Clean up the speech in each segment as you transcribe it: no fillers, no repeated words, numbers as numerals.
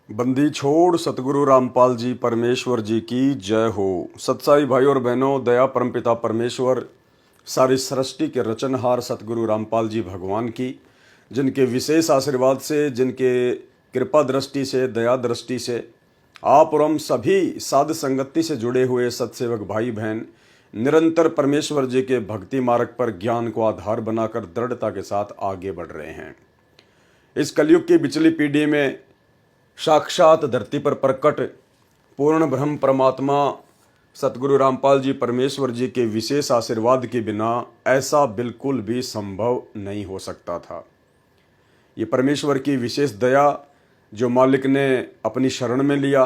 बंदी छोड़ सतगुरु रामपाल जी परमेश्वर जी की जय हो। सत्साई भाई और बहनों, दया परमपिता परमेश्वर, सारी सृष्टि के रचनहार सतगुरु रामपाल जी भगवान की, जिनके विशेष आशीर्वाद से, जिनके कृपा दृष्टि से, दया दृष्टि से आप और हम सभी साध संगति से जुड़े हुए सत्सेवक भाई बहन निरंतर परमेश्वर जी के भक्ति मार्ग पर ज्ञान को आधार बनाकर दृढ़ता के साथ आगे बढ़ रहे हैं। इस कलयुग की बिचली पीढ़ी में साक्षात धरती पर प्रकट पूर्ण ब्रह्म परमात्मा सतगुरु रामपाल जी परमेश्वर जी के विशेष आशीर्वाद के बिना ऐसा बिल्कुल भी संभव नहीं हो सकता था। ये परमेश्वर की विशेष दया जो मालिक ने अपनी शरण में लिया,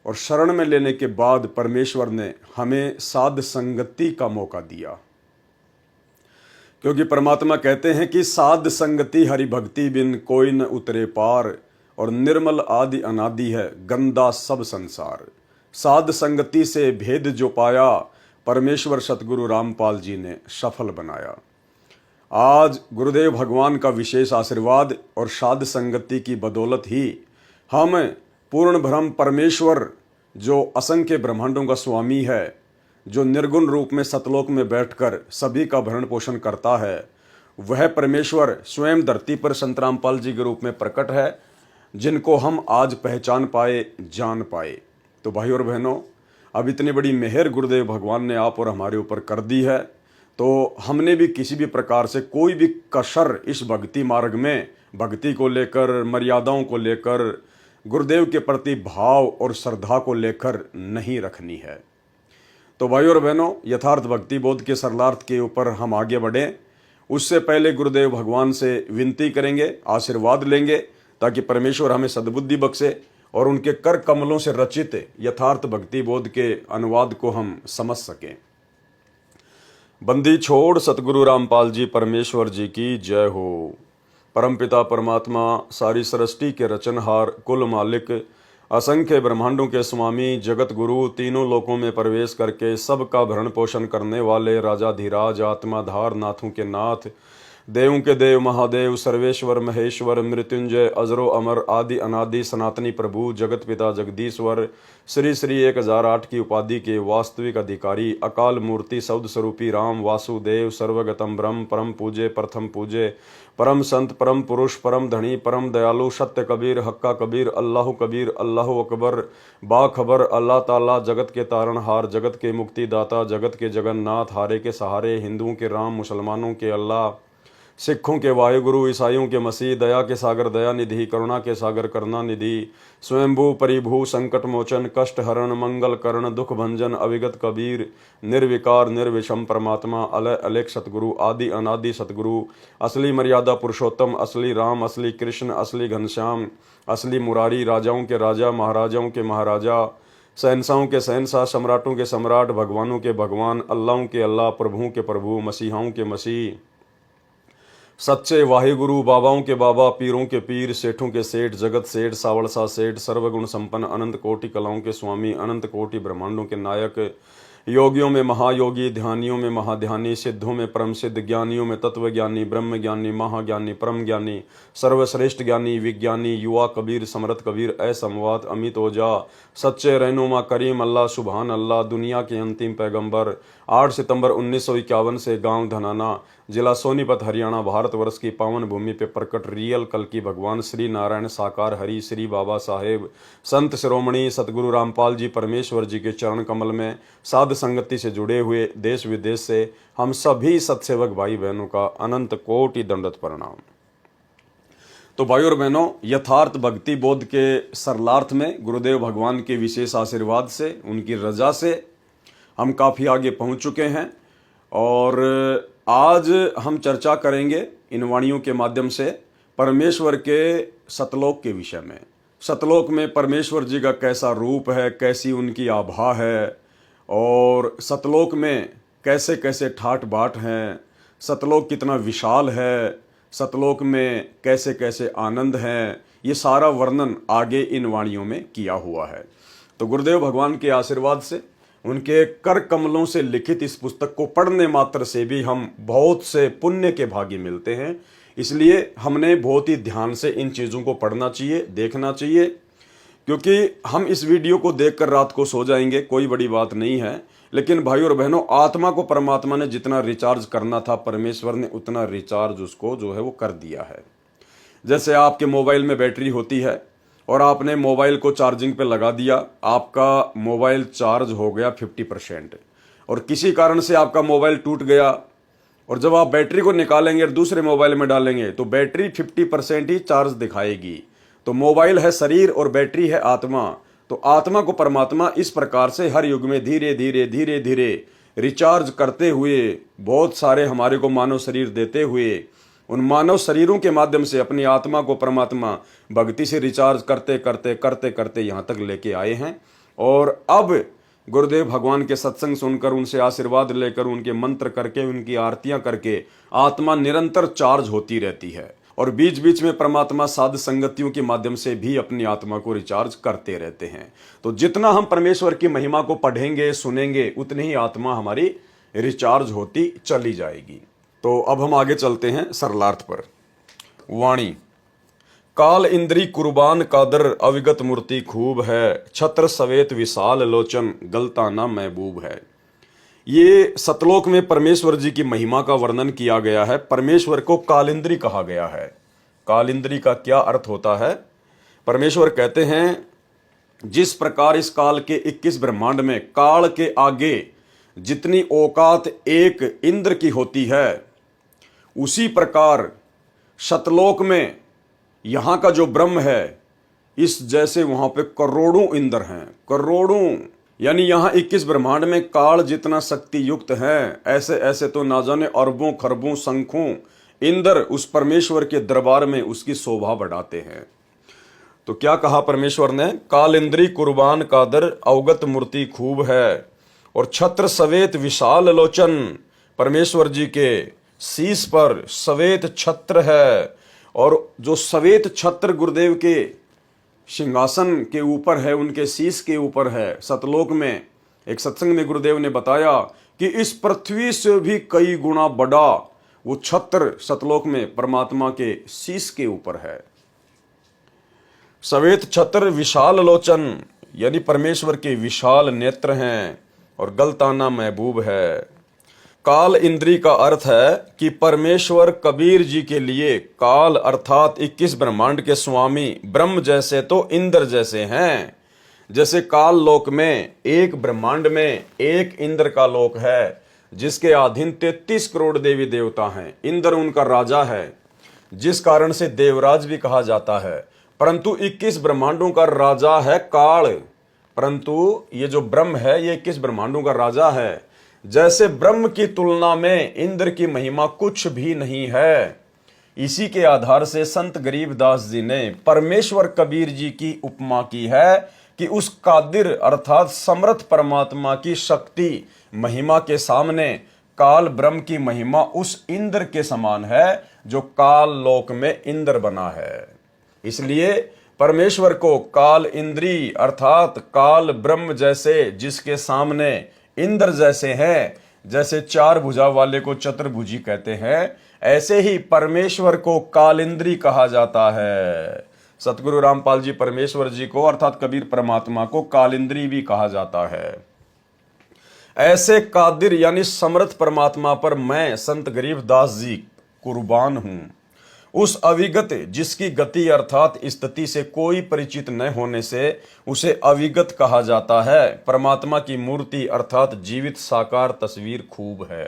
और शरण में लेने के बाद परमेश्वर ने हमें साध संगति का मौका दिया, क्योंकि परमात्मा कहते हैं कि साध संगति हरि भक्ति बिन कोई न उतरे पार, और निर्मल आदि अनादि है गंदा सब संसार। साध संगति से भेद जो पाया, परमेश्वर सतगुरु रामपाल जी ने सफल बनाया। आज गुरुदेव भगवान का विशेष आशीर्वाद और साध संगति की बदौलत ही हम पूर्ण ब्रह्म परमेश्वर, जो असंख्य ब्रह्मांडों का स्वामी है, जो निर्गुण रूप में सतलोक में बैठकर सभी का भरण पोषण करता है, वह परमेश्वर स्वयं धरती पर संत रामपाल जी के रूप में प्रकट है, जिनको हम आज पहचान पाए, जान पाए। तो भाई और बहनों, अब इतनी बड़ी मेहर गुरुदेव भगवान ने आप और हमारे ऊपर कर दी है, तो हमने भी किसी भी प्रकार से कोई भी कसर इस भक्ति मार्ग में, भक्ति को लेकर, मर्यादाओं को लेकर, गुरुदेव के प्रति भाव और श्रद्धा को लेकर नहीं रखनी है। तो भाई और बहनों, यथार्थ भक्ति बोध के सरलार्थ के ऊपर हम आगे बढ़ें, उससे पहले गुरुदेव भगवान से विनती करेंगे, आशीर्वाद लेंगे, ताकि परमेश्वर हमें सद्बुद्धि बख्शे और उनके कर कमलों से रचित यथार्थ भक्ति बोध के अनुवाद को हम समझ सकें। बंदी छोड़ सतगुरु रामपाल जी परमेश्वर जी की जय हो। परमपिता परमात्मा, सारी सृष्टि के रचनहार, कुल मालिक, असंख्य ब्रह्मांडों के स्वामी, जगत गुरु, तीनों लोकों में प्रवेश करके सबका भरण पोषण करने वाले राजाधिराज, आत्माधार, नाथों के नाथ, देवों के देव, महादेव, सर्वेश्वर, महेश्वर, मृत्युंजय, अजरो अमर, आदि अनादि, सनातनी प्रभु, जगत पिता जगदीश्वर, श्री श्री 1008 की उपाधि के वास्तविक अधिकारी, अकाल मूर्ति, शब्द स्वरूपी राम, वासुदेव, सर्वगतम ब्रह्म, परम पूजे, प्रथम पूजे, परम संत, परम पुरुष, परम धनी, परम दयालु, सत्य कबीर, हक्का कबीर, अल्लाह कबीर, अल्लाह अकबर, बाखबर, अल्लाह ताला, जगत के तारणहार, जगत के मुक्तिदाता, जगत के जगन्नाथ, हारे के सहारे, हिंदुओं के राम, मुसलमानों के अल्लाह, सिखों के वायुगुरु, ईसाइयों के मसीह, दया के सागर दया निधि, करुणा के सागर करुणा निधि, स्वयंभू परिभू, संकट मोचन, कष्ट हरण, मंगल करण, दुख भंजन, अविगत कबीर, निर्विकार निर्विषम परमात्मा, अलय अलेख सतगुरु, आदि अनादि सतगुरु, असली मर्यादा पुरुषोत्तम, असली राम, असली कृष्ण, असली घनश्याम, असली मुरारी, राजाओं के राजा, महाराजाओं के महाराजा, शहंशाहों के शहंशाह, सम्राटों के सम्राट, भगवानों के भगवान, अल्लाहों के अल्लाह, प्रभुओं के प्रभु, मसीहाओं के मसीह, सच्चे वाहिगुरु, बाबाओं के बाबा, पीरों के पीर, सेठों के सेठ, जगत सेठ, सावड़सा सेठ, सर्वगुण संपन्न, अनंत कोटि कलाओं के स्वामी, अनंत कोटि ब्रह्मांडों के नायक, योगियों में महायोगी, ध्यानियों में महाध्यानी, सिद्धों में परम सिद्ध, ज्ञानियों में तत्व ज्ञानी, ब्रह्म ज्ञानी, महाज्ञानी, परम ज्ञानी, सर्वश्रेष्ठ ज्ञानी, विज्ञानी, युवा कबीर, समरथ कबीर, असमवात, अमित ओझा, सच्चे रहनुमा करीम अल्लाह, सुभान अल्लाह, दुनिया के अंतिम पैगंबर। 8 सितंबर 1951 से गांव धनाना, जिला सोनीपत, हरियाणा, भारतवर्ष की पावन भूमि पे प्रकट रियल कल की भगवान श्री नारायण साकार हरि श्री बाबा साहेब संत शिरोमणि सतगुरु रामपाल जी परमेश्वर जी के चरण कमल में साध संगति से जुड़े हुए देश विदेश से हम सभी सत्सेवक भाई बहनों का अनंत कोटि दंडवत प्रणाम। तो भाई और बहनों, यथार्थ भक्ति बोध के सरलार्थ में गुरुदेव भगवान के विशेष आशीर्वाद से, उनकी रजा से हम काफ़ी आगे पहुंच चुके हैं, और आज हम चर्चा करेंगे इन वाणियों के माध्यम से परमेश्वर के सतलोक के विषय में। सतलोक में परमेश्वर जी का कैसा रूप है, कैसी उनकी आभा है, और सतलोक में कैसे कैसे ठाट बाट हैं, सतलोक कितना विशाल है, सतलोक में कैसे कैसे आनंद हैं, ये सारा वर्णन आगे इन वाणियों में किया हुआ है। तो गुरुदेव भगवान के आशीर्वाद से, उनके कर कमलों से लिखित इस पुस्तक को पढ़ने मात्र से भी हम बहुत से पुण्य के भागी मिलते हैं। इसलिए हमने बहुत ही ध्यान से इन चीज़ों को पढ़ना चाहिए, देखना चाहिए, क्योंकि हम इस वीडियो को देखकर रात को सो जाएंगे, कोई बड़ी बात नहीं है, लेकिन भाई और बहनों, आत्मा को परमात्मा ने जितना रिचार्ज करना था परमेश्वर ने उतना रिचार्ज उसको जो है वो कर दिया है। जैसे आपके मोबाइल में बैटरी होती है और आपने मोबाइल को चार्जिंग पे लगा दिया, आपका मोबाइल चार्ज हो गया 50%, और किसी कारण से आपका मोबाइल टूट गया, और जब आप बैटरी को निकालेंगे और दूसरे मोबाइल में डालेंगे तो बैटरी 50% ही चार्ज दिखाएगी। तो मोबाइल है शरीर और बैटरी है आत्मा। तो आत्मा को परमात्मा इस प्रकार से हर युग में धीरे धीरे धीरे धीरे रिचार्ज करते हुए, बहुत सारे हमारे को मानव शरीर देते हुए, उन मानव शरीरों के माध्यम से अपनी आत्मा को परमात्मा भक्ति से रिचार्ज करते करते करते करते यहाँ तक लेके आए हैं। और अब गुरुदेव भगवान के सत्संग सुनकर, उनसे आशीर्वाद लेकर, उनके मंत्र करके, उनकी आरतियां करके आत्मा निरंतर चार्ज होती रहती है। और बीच बीच में परमात्मा साध संगतियों के माध्यम से भी अपनी आत्मा को रिचार्ज करते रहते हैं। तो जितना हम परमेश्वर की महिमा को पढ़ेंगे सुनेंगे उतनी ही आत्मा हमारी रिचार्ज होती चली जाएगी। तो अब हम आगे चलते हैं सरलार्थ पर। वाणी। काल इंद्री कुर्बान कादर अविगत मूर्ति खूब है, छत्र सवेत विशाल लोचन गलता ना महबूब है। ये सतलोक में परमेश्वर जी की महिमा का वर्णन किया गया है। परमेश्वर को कालिंद्री कहा गया है। कालिंद्री का क्या अर्थ होता है? परमेश्वर कहते हैं, जिस प्रकार इस काल के 21 ब्रह्मांड में काल के आगे जितनी औकात एक इंद्र की होती है, उसी प्रकार सतलोक में यहाँ का जो ब्रह्म है, इस जैसे वहाँ पे करोड़ों इंद्र हैं, करोड़ों। यानी यहाँ 21 ब्रह्मांड में काल जितना शक्ति युक्त है, ऐसे ऐसे तो ना जाने अरबों खरबों शंखों इंद्र उस परमेश्वर के दरबार में उसकी शोभा बढ़ाते हैं। तो क्या कहा परमेश्वर ने? काल इंद्री कुर्बान कादर अवगत मूर्ति खूब है, और छत्र सवेत विशाल लोचन। परमेश्वर जी के शीश पर सवेत छत्र है, और जो सवेत छत्र गुरुदेव के सिंहासन के ऊपर है, उनके शीश के ऊपर है। सतलोक में एक सत्संग में गुरुदेव ने बताया कि इस पृथ्वी से भी कई गुना बड़ा वो छत्र सतलोक में परमात्मा के शीश के ऊपर है। सवेत छत्र विशाल लोचन, यानी परमेश्वर के विशाल नेत्र हैं, और गलताना महबूब है। काल इंद्री का अर्थ है कि परमेश्वर कबीर जी के लिए काल अर्थात 21 ब्रह्मांड के स्वामी ब्रह्म जैसे तो इंद्र जैसे हैं। जैसे काल लोक में एक ब्रह्मांड में एक इंद्र का लोक है, जिसके अधीन 33 करोड़ देवी देवता हैं। इंद्र उनका राजा है, जिस कारण से देवराज भी कहा जाता है। परंतु 21 ब्रह्मांडों का राजा है काल, परंतु ये जो ब्रह्म है ये 21 ब्रह्मांडों का राजा है। जैसे ब्रह्म की तुलना में इंद्र की महिमा कुछ भी नहीं है। इसी के आधार से संत गरीबदास जी ने परमेश्वर कबीर जी की उपमा की है कि उस कादिर अर्थात समर्थ परमात्मा की शक्ति महिमा के सामने काल ब्रह्म की महिमा उस इंद्र के समान है जो काल लोक में इंद्र बना है। इसलिए परमेश्वर को काल इंद्री अर्थात काल ब्रह्म जैसे, जिसके सामने इंद्र जैसे हैं, जैसे चार भुजा वाले को चतुर्भुजी कहते हैं, ऐसे ही परमेश्वर को कालिंद्री कहा जाता है। सतगुरु रामपाल जी परमेश्वर जी को अर्थात कबीर परमात्मा को कालिंद्री भी कहा जाता है। ऐसे कादिर यानी समर्थ परमात्मा पर मैं संत गरीबदास जी कुर्बान हूं। उस अविगत जिसकी गति अर्थात स्थिति से कोई परिचित न होने से उसे अविगत कहा जाता है। परमात्मा की मूर्ति अर्थात जीवित साकार तस्वीर खूब है,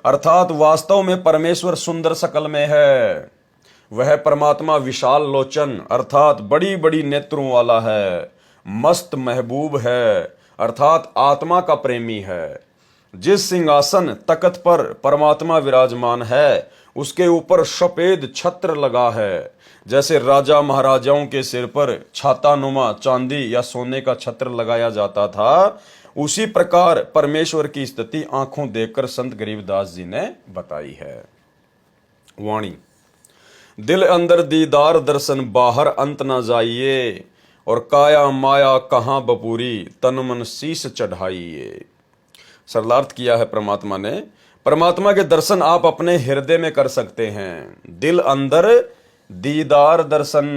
अर्थात वास्तव में परमेश्वर सुंदर शकल में है। वह परमात्मा विशाल लोचन अर्थात बड़ी बड़ी नेत्रों वाला है, मस्त महबूब है अर्थात आत्मा का प्रेमी है। जिस सिंहासन तख्त पर परमात्मा विराजमान है उसके ऊपर सफेद छत्र लगा है। जैसे राजा महाराजाओं के सिर पर छाता नुमा चांदी या सोने का छत्र लगाया जाता था, उसी प्रकार परमेश्वर की स्थिति आंखों देखकर संत गरीबदास जी ने बताई है। वाणी। दिल अंदर दीदार दर्शन बाहर अंत ना जाइए, और काया माया कहाँ बपूरी तन मन शीश चढ़ाइए। सरलार्थ किया है परमात्मा ने। परमात्मा के दर्शन आप अपने हृदय में कर सकते हैं। दिल अंदर दीदार दर्शन,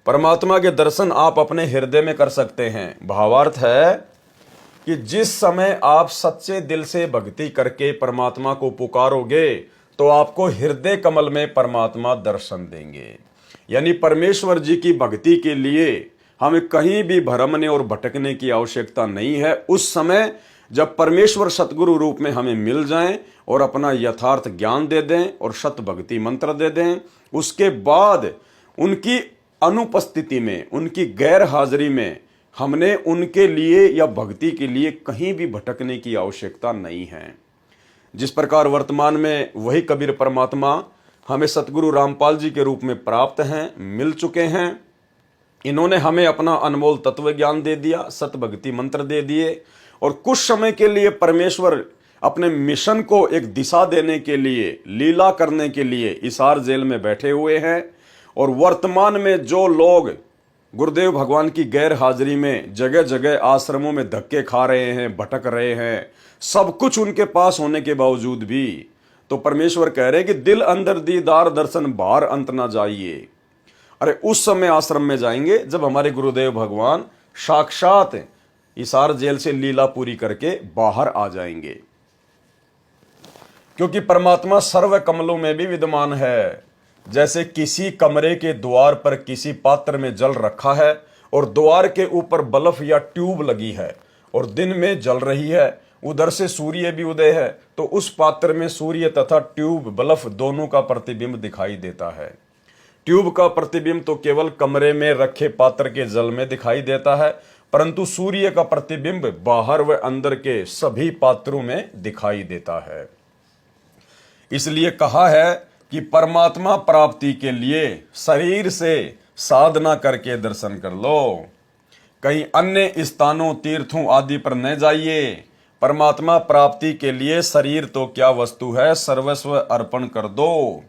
परमात्मा के दर्शन आप अपने हृदय में कर सकते हैं। भावार्थ है कि जिस समय आप सच्चे दिल से भक्ति करके परमात्मा को पुकारोगे तो आपको हृदय कमल में परमात्मा दर्शन देंगे। यानी परमेश्वर जी की भक्ति के लिए हमें कहीं भी भरमने और भटकने की आवश्यकता नहीं है। उस समय जब परमेश्वर सतगुरु रूप में हमें मिल जाएं और अपना यथार्थ ज्ञान दे दें और सत भक्ति मंत्र दे दें, उसके बाद उनकी अनुपस्थिति में, उनकी गैर हाजिरी में हमने उनके लिए या भक्ति के लिए कहीं भी भटकने की आवश्यकता नहीं है। जिस प्रकार वर्तमान में वही कबीर परमात्मा हमें सतगुरु रामपाल जी के रूप में प्राप्त हैं, मिल चुके हैं। इन्होंने हमें अपना अनमोल तत्व ज्ञान दे दिया, सत भक्ति मंत्र दे दिए और कुछ समय के लिए परमेश्वर अपने मिशन को एक दिशा देने के लिए, लीला करने के लिए हिसार जेल में बैठे हुए हैं। और वर्तमान में जो लोग गुरुदेव भगवान की गैर हाजिरी में जगह जगह आश्रमों में धक्के खा रहे हैं, भटक रहे हैं, सब कुछ उनके पास होने के बावजूद भी तो परमेश्वर कह रहे हैं कि दिल अंदर दीदार दर्शन बाहर अंत ना जाइए। अरे उस समय आश्रम में जाएंगे जब हमारे गुरुदेव भगवान साक्षात हिसार जेल से लीला पूरी करके बाहर आ जाएंगे, क्योंकि परमात्मा सर्व कमलों में भी विद्यमान है। जैसे किसी कमरे के द्वार पर किसी पात्र में जल रखा है और द्वार के ऊपर बल्ब या ट्यूब लगी है और दिन में जल रही है, उधर से सूर्य भी उदय है, तो उस पात्र में सूर्य तथा ट्यूब बल्ब दोनों का प्रतिबिंब दिखाई देता है। ट्यूब का प्रतिबिंब तो केवल कमरे में रखे पात्र के जल में दिखाई देता है, परंतु सूर्य का प्रतिबिंब बाहर व अंदर के सभी पात्रों में दिखाई देता है। इसलिए कहा है कि परमात्मा प्राप्ति के लिए शरीर से साधना करके दर्शन कर लो, कहीं अन्य स्थानों, तीर्थों आदि पर न जाइए। परमात्मा प्राप्ति के लिए शरीर तो क्या वस्तु है, सर्वस्व अर्पण कर दो।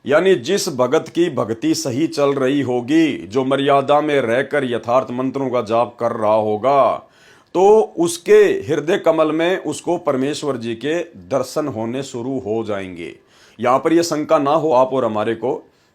यानी जिस भगत की भक्ति सही चल रही होगी, जो मर्यादा में रहकर यथार्थ मंत्रों का जाप कर रहा होगा, तो उसके हृदय कमल में उसको परमेश्वर जी के दर्शन होने शुरू हो जाएंगे। यहाँ पर यह शंका ना हो आप और हमारे को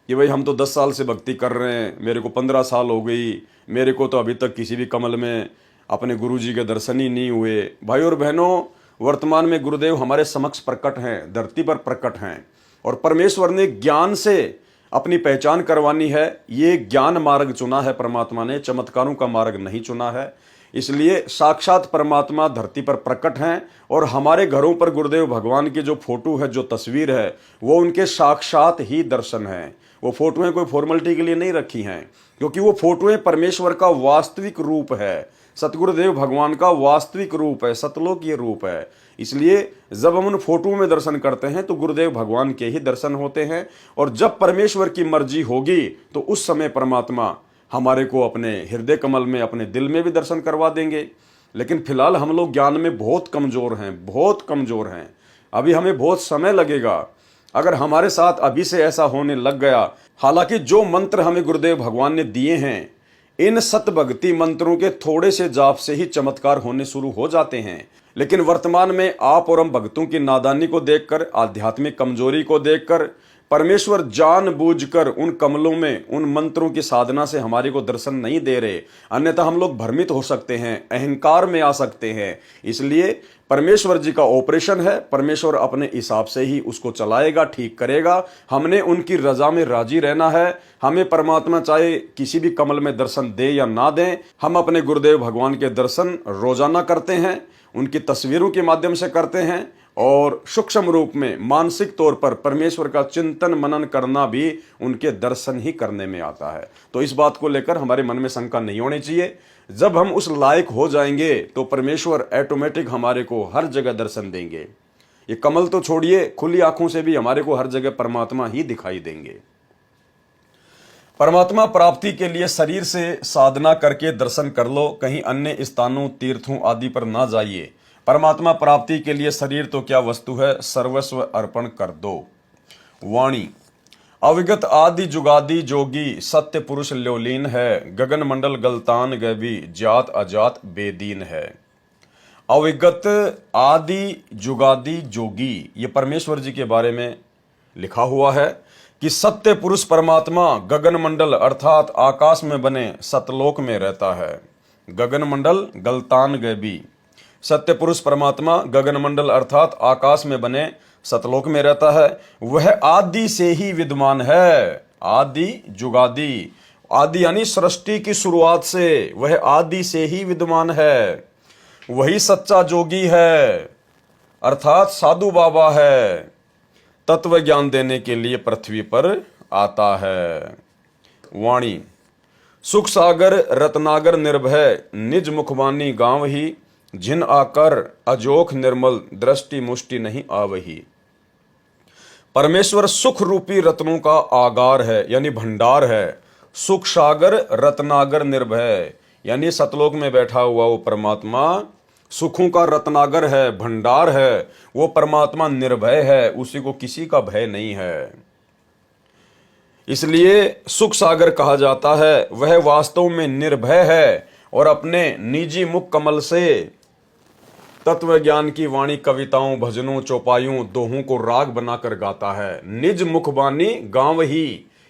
कि भाई हम तो 10 साल से भक्ति कर रहे हैं, मेरे को 15 साल हो गई, मेरे को तो अभी तक किसी भी कमल में अपने गुरु जी के दर्शन ही नहीं हुए। भाई और बहनों, वर्तमान में गुरुदेव हमारे समक्ष प्रकट हैं, धरती पर प्रकट हैं और परमेश्वर ने ज्ञान से अपनी पहचान करवानी है। ये ज्ञान मार्ग चुना है परमात्मा ने, चमत्कारों का मार्ग नहीं चुना है। इसलिए साक्षात परमात्मा धरती पर प्रकट हैं और हमारे घरों पर गुरुदेव भगवान की जो फोटो है, जो तस्वीर है, वो उनके साक्षात ही दर्शन हैं। वो फोटोएं कोई फॉर्मेलिटी के लिए नहीं रखी हैं, क्योंकि वो फोटोएं परमेश्वर का वास्तविक रूप है, सतगुरुदेव भगवान का वास्तविक रूप है, सतलोकीय रूप है। इसलिए जब हम उन फोटो में दर्शन करते हैं तो गुरुदेव भगवान के ही दर्शन होते हैं। और जब परमेश्वर की मर्जी होगी तो उस समय परमात्मा हमारे को अपने हृदय कमल में, अपने दिल में भी दर्शन करवा देंगे। लेकिन फिलहाल हम लोग ज्ञान में बहुत कमजोर हैं, बहुत कमजोर हैं। अभी हमें बहुत समय लगेगा। अगर हमारे साथ अभी से ऐसा होने लग गया, हालांकि जो मंत्र हमें गुरुदेव भगवान ने दिए हैं, इन सत भक्ति मंत्रों के थोड़े से जाप से ही चमत्कार होने शुरू हो जाते हैं। लेकिन वर्तमान में आप और हम भक्तों की नादानी को देखकर, आध्यात्मिक कमजोरी को देखकर परमेश्वर जानबूझकर उन कमलों में, उन मंत्रों की साधना से हमारे को दर्शन नहीं दे रहे। अन्यथा हम लोग भ्रमित हो सकते हैं, अहंकार में आ सकते हैं। इसलिए परमेश्वर जी का ऑपरेशन है, परमेश्वर अपने हिसाब से ही उसको चलाएगा, ठीक करेगा। हमने उनकी रजा में राजी रहना है। हमें परमात्मा चाहे किसी भी कमल में दर्शन दे या ना दें, हम अपने गुरुदेव भगवान के दर्शन रोजाना करते हैं, उनकी तस्वीरों के माध्यम से करते हैं और सूक्ष्म रूप में, मानसिक तौर पर परमेश्वर का चिंतन मनन करना भी उनके दर्शन ही करने में आता है। तो इस बात को लेकर हमारे मन में शंका नहीं होनी चाहिए। जब हम उस लायक हो जाएंगे तो परमेश्वर ऑटोमेटिक हमारे को हर जगह दर्शन देंगे। ये कमल तो छोड़िए, खुली आंखों से भी हमारे को हर जगह परमात्मा ही दिखाई देंगे। परमात्मा प्राप्ति के लिए शरीर से साधना करके दर्शन कर लो, कहीं अन्य स्थानों, तीर्थों आदि पर ना जाइए। परमात्मा प्राप्ति के लिए शरीर तो क्या वस्तु है, सर्वस्व अर्पण कर दो। वाणी अविगत आदि जुगादि जोगी, सत्य पुरुष ल्योलीन है, गगन मंडल गलतान गवी, जात अजात बेदीन है। अविगत आदि जुगादि जोगी, ये परमेश्वर जी के बारे में लिखा हुआ है कि सत्य पुरुष परमात्मा गगन मंडल अर्थात आकाश में बने सतलोक में रहता है। गगन मंडल गलतान गैबी, सत्य पुरुष परमात्मा गगन मंडल अर्थात आकाश में बने सतलोक में रहता है। वह आदि से ही विद्यमान है, आदि जुगादि, आदि यानी सृष्टि की शुरुआत से, वह आदि से ही विद्यमान है। वही सच्चा जोगी है अर्थात साधु बाबा है, तत्व ज्ञान देने के लिए पृथ्वी पर आता है। वाणी, सुख सागर रत्नागर निर्भय, निज मुखवानी गांव ही, जिन आकर अजोख निर्मल, दृष्टि मुष्टि नहीं आवही। परमेश्वर सुख रूपी रत्नों का आगार है यानी भंडार है। सुख सागर रत्नागर निर्भय यानी सतलोक में बैठा हुआ वो परमात्मा सुखों का रत्नागर है, भंडार है। वो परमात्मा निर्भय है, उसी को किसी का भय नहीं है, इसलिए सुख सागर कहा जाता है। वह वास्तव में निर्भय है और अपने निजी मुख कमल से तत्व ज्ञान की वाणी कविताओं, भजनों, चौपाइयों, दोहों को राग बनाकर गाता है। निज मुखबानी गांव ही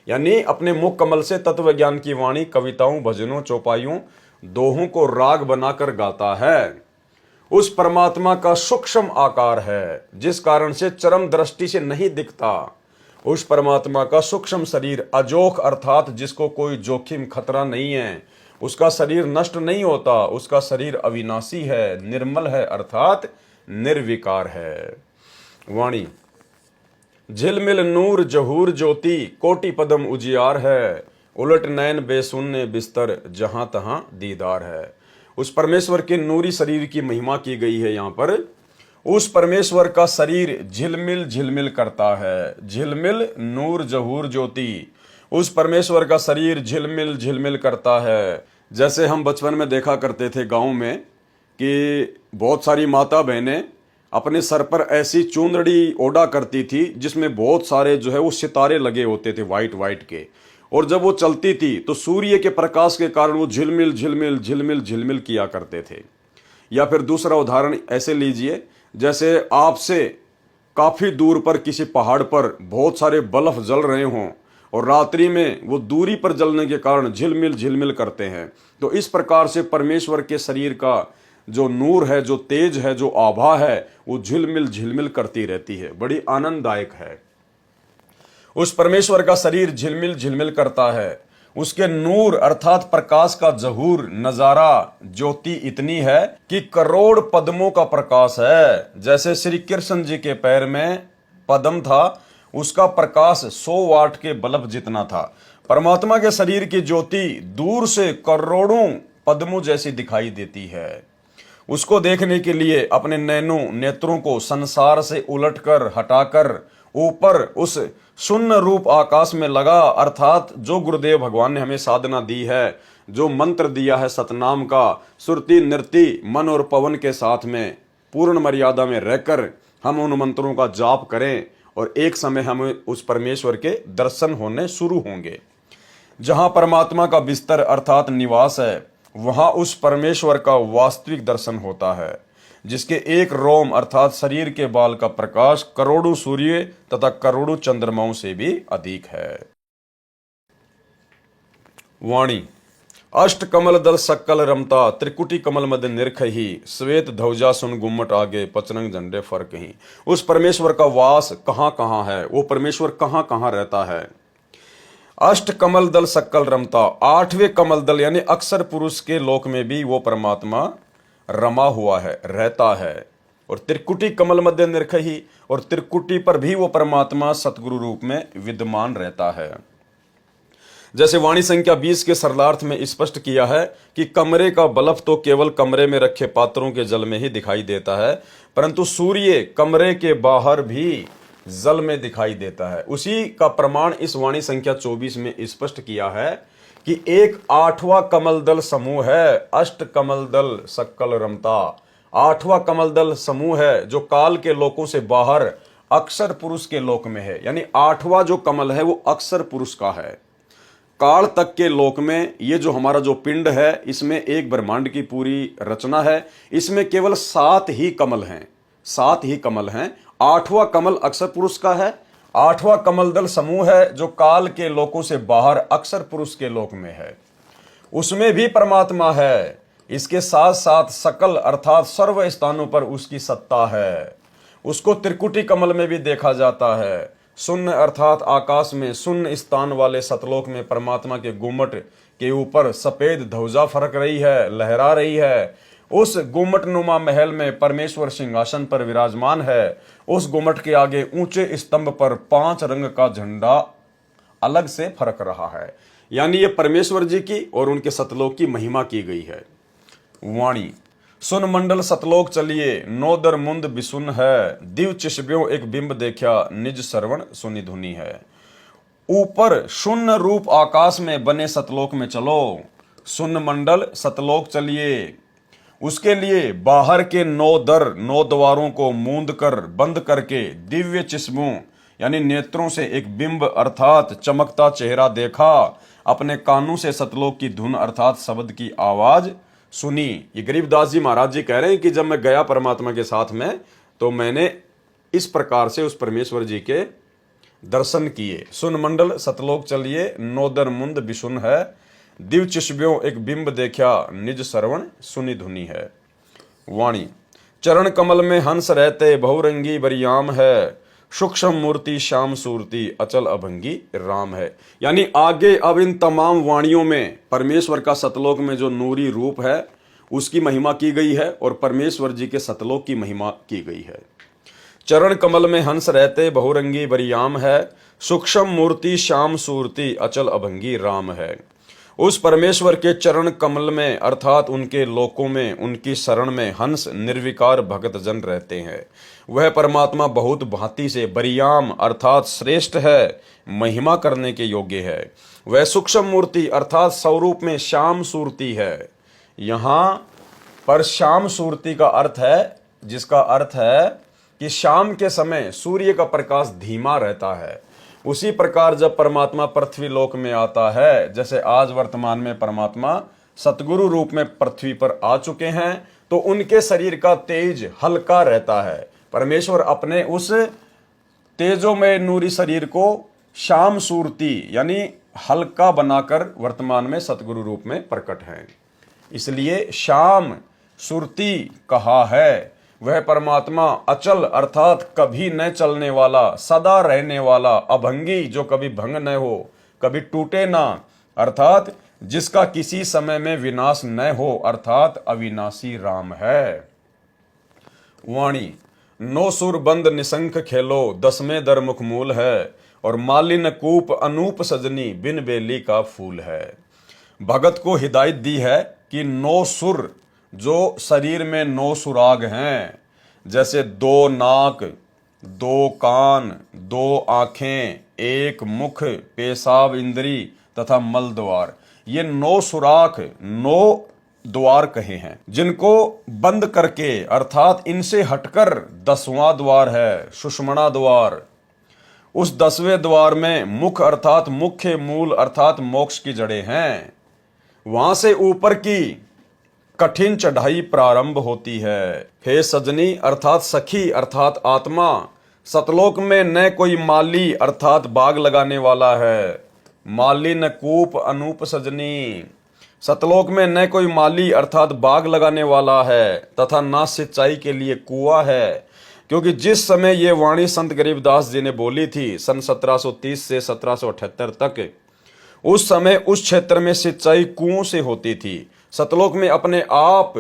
यानी अपने मुख कमल से तत्व ज्ञान की वाणी कविताओं, भजनों, चौपाइयों, दोहों को राग बनाकर गाता है। उस परमात्मा का सूक्ष्म आकार है जिस कारण से चरम दृष्टि से नहीं दिखता। उस परमात्मा का सूक्ष्म शरीर अजोख अर्थात जिसको कोई जोखिम खतरा नहीं है, उसका शरीर नष्ट नहीं होता, उसका शरीर अविनाशी है, निर्मल है अर्थात निर्विकार है। वाणी, झिलमिल नूर जहूर ज्योति, कोटि पदम उजियार है, उलट नैन बेसुन्ने बिस्तर, जहां तहां दीदार है। उस परमेश्वर के नूरी शरीर की महिमा की गई है यहाँ पर। उस परमेश्वर का शरीर झिलमिल झिलमिल करता है, झिलमिल नूर जहूर ज्योति, उस परमेश्वर का शरीर झिलमिल झिलमिल करता है। जैसे हम बचपन में देखा करते थे गांव में कि बहुत सारी माता बहनें अपने सर पर ऐसी चुंदड़ी ओढ़ा करती थी जिसमें बहुत सारे जो है वो सितारे लगे होते थे वाइट वाइट के, और जब वो चलती थी तो सूर्य के प्रकाश के कारण वो झिलमिल झिलमिल झिलमिल झिलमिल किया करते थे। या फिर दूसरा उदाहरण ऐसे लीजिए, जैसे आपसे काफी दूर पर किसी पहाड़ पर बहुत सारे बल्ब जल रहे हों और रात्रि में वो दूरी पर जलने के कारण झिलमिल झिलमिल करते हैं। तो इस प्रकार से परमेश्वर के शरीर का जो नूर है, जो तेज है, जो आभा है, वो झिलमिल झिलमिल करती रहती है, बड़ी आनंददायक है। उस परमेश्वर का शरीर झिलमिल झिलमिल करता है। उसके नूर अर्थात प्रकाश का जहूर नजारा ज्योति इतनी है कि करोड़ पद्मों का प्रकाश है। जैसे श्री कृष्ण जी के पैर में पद्म था, उसका प्रकाश 100 वाट के बल्ब जितना था। परमात्मा के शरीर की ज्योति दूर से करोड़ों पद्मों जैसी दिखाई देती है। उसको देखने के लिए अपने नेत्रों को संसार से उलटकर हटाकर ऊपर उस शून्य रूप आकाश में लगा, अर्थात जो गुरुदेव भगवान ने हमें साधना दी है, जो मंत्र दिया है सतनाम का, सुरति नृति मन और पवन के साथ में पूर्ण मर्यादा में रहकर हम उन मंत्रों का जाप करें और एक समय हमें उस परमेश्वर के दर्शन होने शुरू होंगे। जहां परमात्मा का बिस्तर अर्थात निवास है, वहां उस परमेश्वर का वास्तविक दर्शन होता है, जिसके एक रोम अर्थात शरीर के बाल का प्रकाश करोड़ों सूर्य तथा करोड़ों चंद्रमाओं से भी अधिक है। वाणी, अष्ट कमल दल सक्कल रमता, त्रिकुटी कमल मध्य निरखही, श्वेत ध्वजा सुन गुम्मट आगे, पचरंग झंडे फर्क ही। उस परमेश्वर का वास कहां कहां है, वो परमेश्वर कहां कहां रहता है। अष्ट कमल दल सक्कल रमता, 8वें कमल दल यानी अक्षर पुरुष के लोक में भी वो परमात्मा रमा हुआ है, रहता है। और त्रिकुटी कमल मध्य निरखही, और त्रिकुटी पर भी वो परमात्मा सतगुरु रूप में विद्यमान रहता है। जैसे वाणी संख्या 20 के सरलार्थ में स्पष्ट किया है कि कमरे का बल्ब तो केवल कमरे में रखे पात्रों के जल में ही दिखाई देता है, परंतु सूर्य कमरे के बाहर भी जल में दिखाई देता है। उसी का प्रमाण इस वाणी संख्या 24 में स्पष्ट किया है कि एक 8वां कमल दल समूह है, अष्ट कमल दल सक्कल रमता। 8वां कमल दल समूह है जो काल के लोकों से बाहर अक्षर पुरुष के लोक में है, यानी 8वां जो कमल है वो अक्षर पुरुष का है। काल तक के लोक में ये जो हमारा जो पिंड है, इसमें एक ब्रह्मांड की पूरी रचना है, इसमें केवल 7 ही कमल हैं, 7 ही कमल हैं। 8वां कमल अक्षर पुरुष का है आठवां कमलदल समूह है जो काल के लोकों से बाहर अक्षर पुरुष के लोक में है, उसमें भी परमात्मा है। इसके साथ साथ सकल अर्थात सर्व स्थानों पर उसकी सत्ता है। उसको त्रिकुटी कमल में भी देखा जाता है। शून्य अर्थात आकाश में शून्य स्थान वाले सतलोक में परमात्मा के गुम्मट के ऊपर सफेद ध्वजा फरक रही है, लहरा रही है। उस गुम्मट नुमा महल में परमेश्वर सिंहासन पर विराजमान है। उस गुम्मट के आगे ऊंचे स्तंभ पर 5 रंग का झंडा अलग से फरक रहा है। यानी ये परमेश्वर जी की और उनके सतलोक की महिमा की गई है। वाणी सुन मंडल सतलोक चलिए, नोदर मुंद बिसुन है, दिव चिशब्यों एक बिंब देखा, निज श्रवण सुनि धुनी है। ऊपर शून्य रूप आकाश में बने सतलोक में चलो, सुन मंडल सतलोक चलिए। उसके लिए बाहर के 9 दर 9 द्वारों को मूंद कर बंद करके दिव्य चिश्मों यानी नेत्रों से एक बिंब अर्थात चमकता चेहरा देखा, अपने कानों से सतलोक की धुन अर्थात शब्द की आवाज सुनी। ये गरीबदास जी महाराज जी कह रहे हैं कि जब मैं गया परमात्मा के साथ में तो मैंने इस प्रकार से उस परमेश्वर जी के दर्शन किए। सुन मंडल सतलोक चलिए, नोदर मुंद बिशुन है, दिव चिशब्यों एक बिंब देखा, निज श्रवण सुनि धुनी है। वाणी चरण कमल में हंस रहते, बहुरंगी बरियाम है, सूक्ष्म मूर्ति श्याम सूरती, अचल अभंगी राम है। यानी आगे अब इन तमाम वाणियों में परमेश्वर का सतलोक में जो नूरी रूप है उसकी महिमा की गई है और परमेश्वर जी के सतलोक की महिमा की गई है। चरण कमल में हंस रहते, बहुरंगी बरियाम है, सूक्ष्म मूर्ति श्याम सूरती, अचल अभंगी राम है। उस परमेश्वर के चरण कमल में अर्थात उनके लोकों में उनकी शरण में हंस निर्विकार भगत जन रहते हैं। वह परमात्मा बहुत भांति से बरियाम अर्थात श्रेष्ठ है, महिमा करने के योग्य है। वह सूक्ष्म मूर्ति अर्थात स्वरूप में श्याम सूरती है। यहाँ पर श्याम सूरती का अर्थ है, जिसका अर्थ है कि शाम के समय सूर्य का प्रकाश धीमा रहता है। उसी प्रकार जब परमात्मा पृथ्वी लोक में आता है, जैसे आज वर्तमान में परमात्मा सतगुरु रूप में पृथ्वी पर आ चुके हैं, तो उनके शरीर का तेज हल्का रहता है। परमेश्वर अपने उस तेजोमय नूरी शरीर को श्याम सूरती यानी हल्का बनाकर वर्तमान में सतगुरु रूप में प्रकट है, इसलिए श्याम सूरती कहा है। वह परमात्मा अचल अर्थात कभी न चलने वाला, सदा रहने वाला, अभंगी जो कभी भंग न हो, कभी टूटे ना, अर्थात जिसका किसी समय में विनाश न हो, अर्थात अविनाशी राम है। वाणी नो सुर बंद निशंक खेलो, 10वें दर मुख मूल है, और मालिन कूप अनूप सजनी, बिन बेली का फूल है। भगत को हिदायत दी है कि 9 सुर जो शरीर में 9 सुराग हैं, जैसे 2 नाक, 2 कान, 2 आंखें, 1 मुख, पेशाब इंद्री तथा मल द्वार, ये 9 सुराख 9 द्वार कहे हैं, जिनको बंद करके अर्थात इनसे हटकर 10वां द्वार है सुषुम्ना द्वार। उस 10वें द्वार में मुख अर्थात मुख्य मूल अर्थात मोक्ष की जड़ें हैं। वहां से ऊपर की कठिन चढ़ाई प्रारंभ होती है। हे सजनी अर्थात सखी अर्थात आत्मा, सतलोक में न कोई माली अर्थात बाग लगाने वाला है। माली न कूप अनूप सजनी, सतलोक में न कोई माली अर्थात बाग लगाने वाला है तथा ना सिंचाई के लिए कुआं है। क्योंकि जिस समय ये वाणी संत गरीबदास जी ने बोली थी सन 1730 से 1778 तक, उस समय उस क्षेत्र में सिंचाई कुओं से होती थी। सतलोक में अपने आप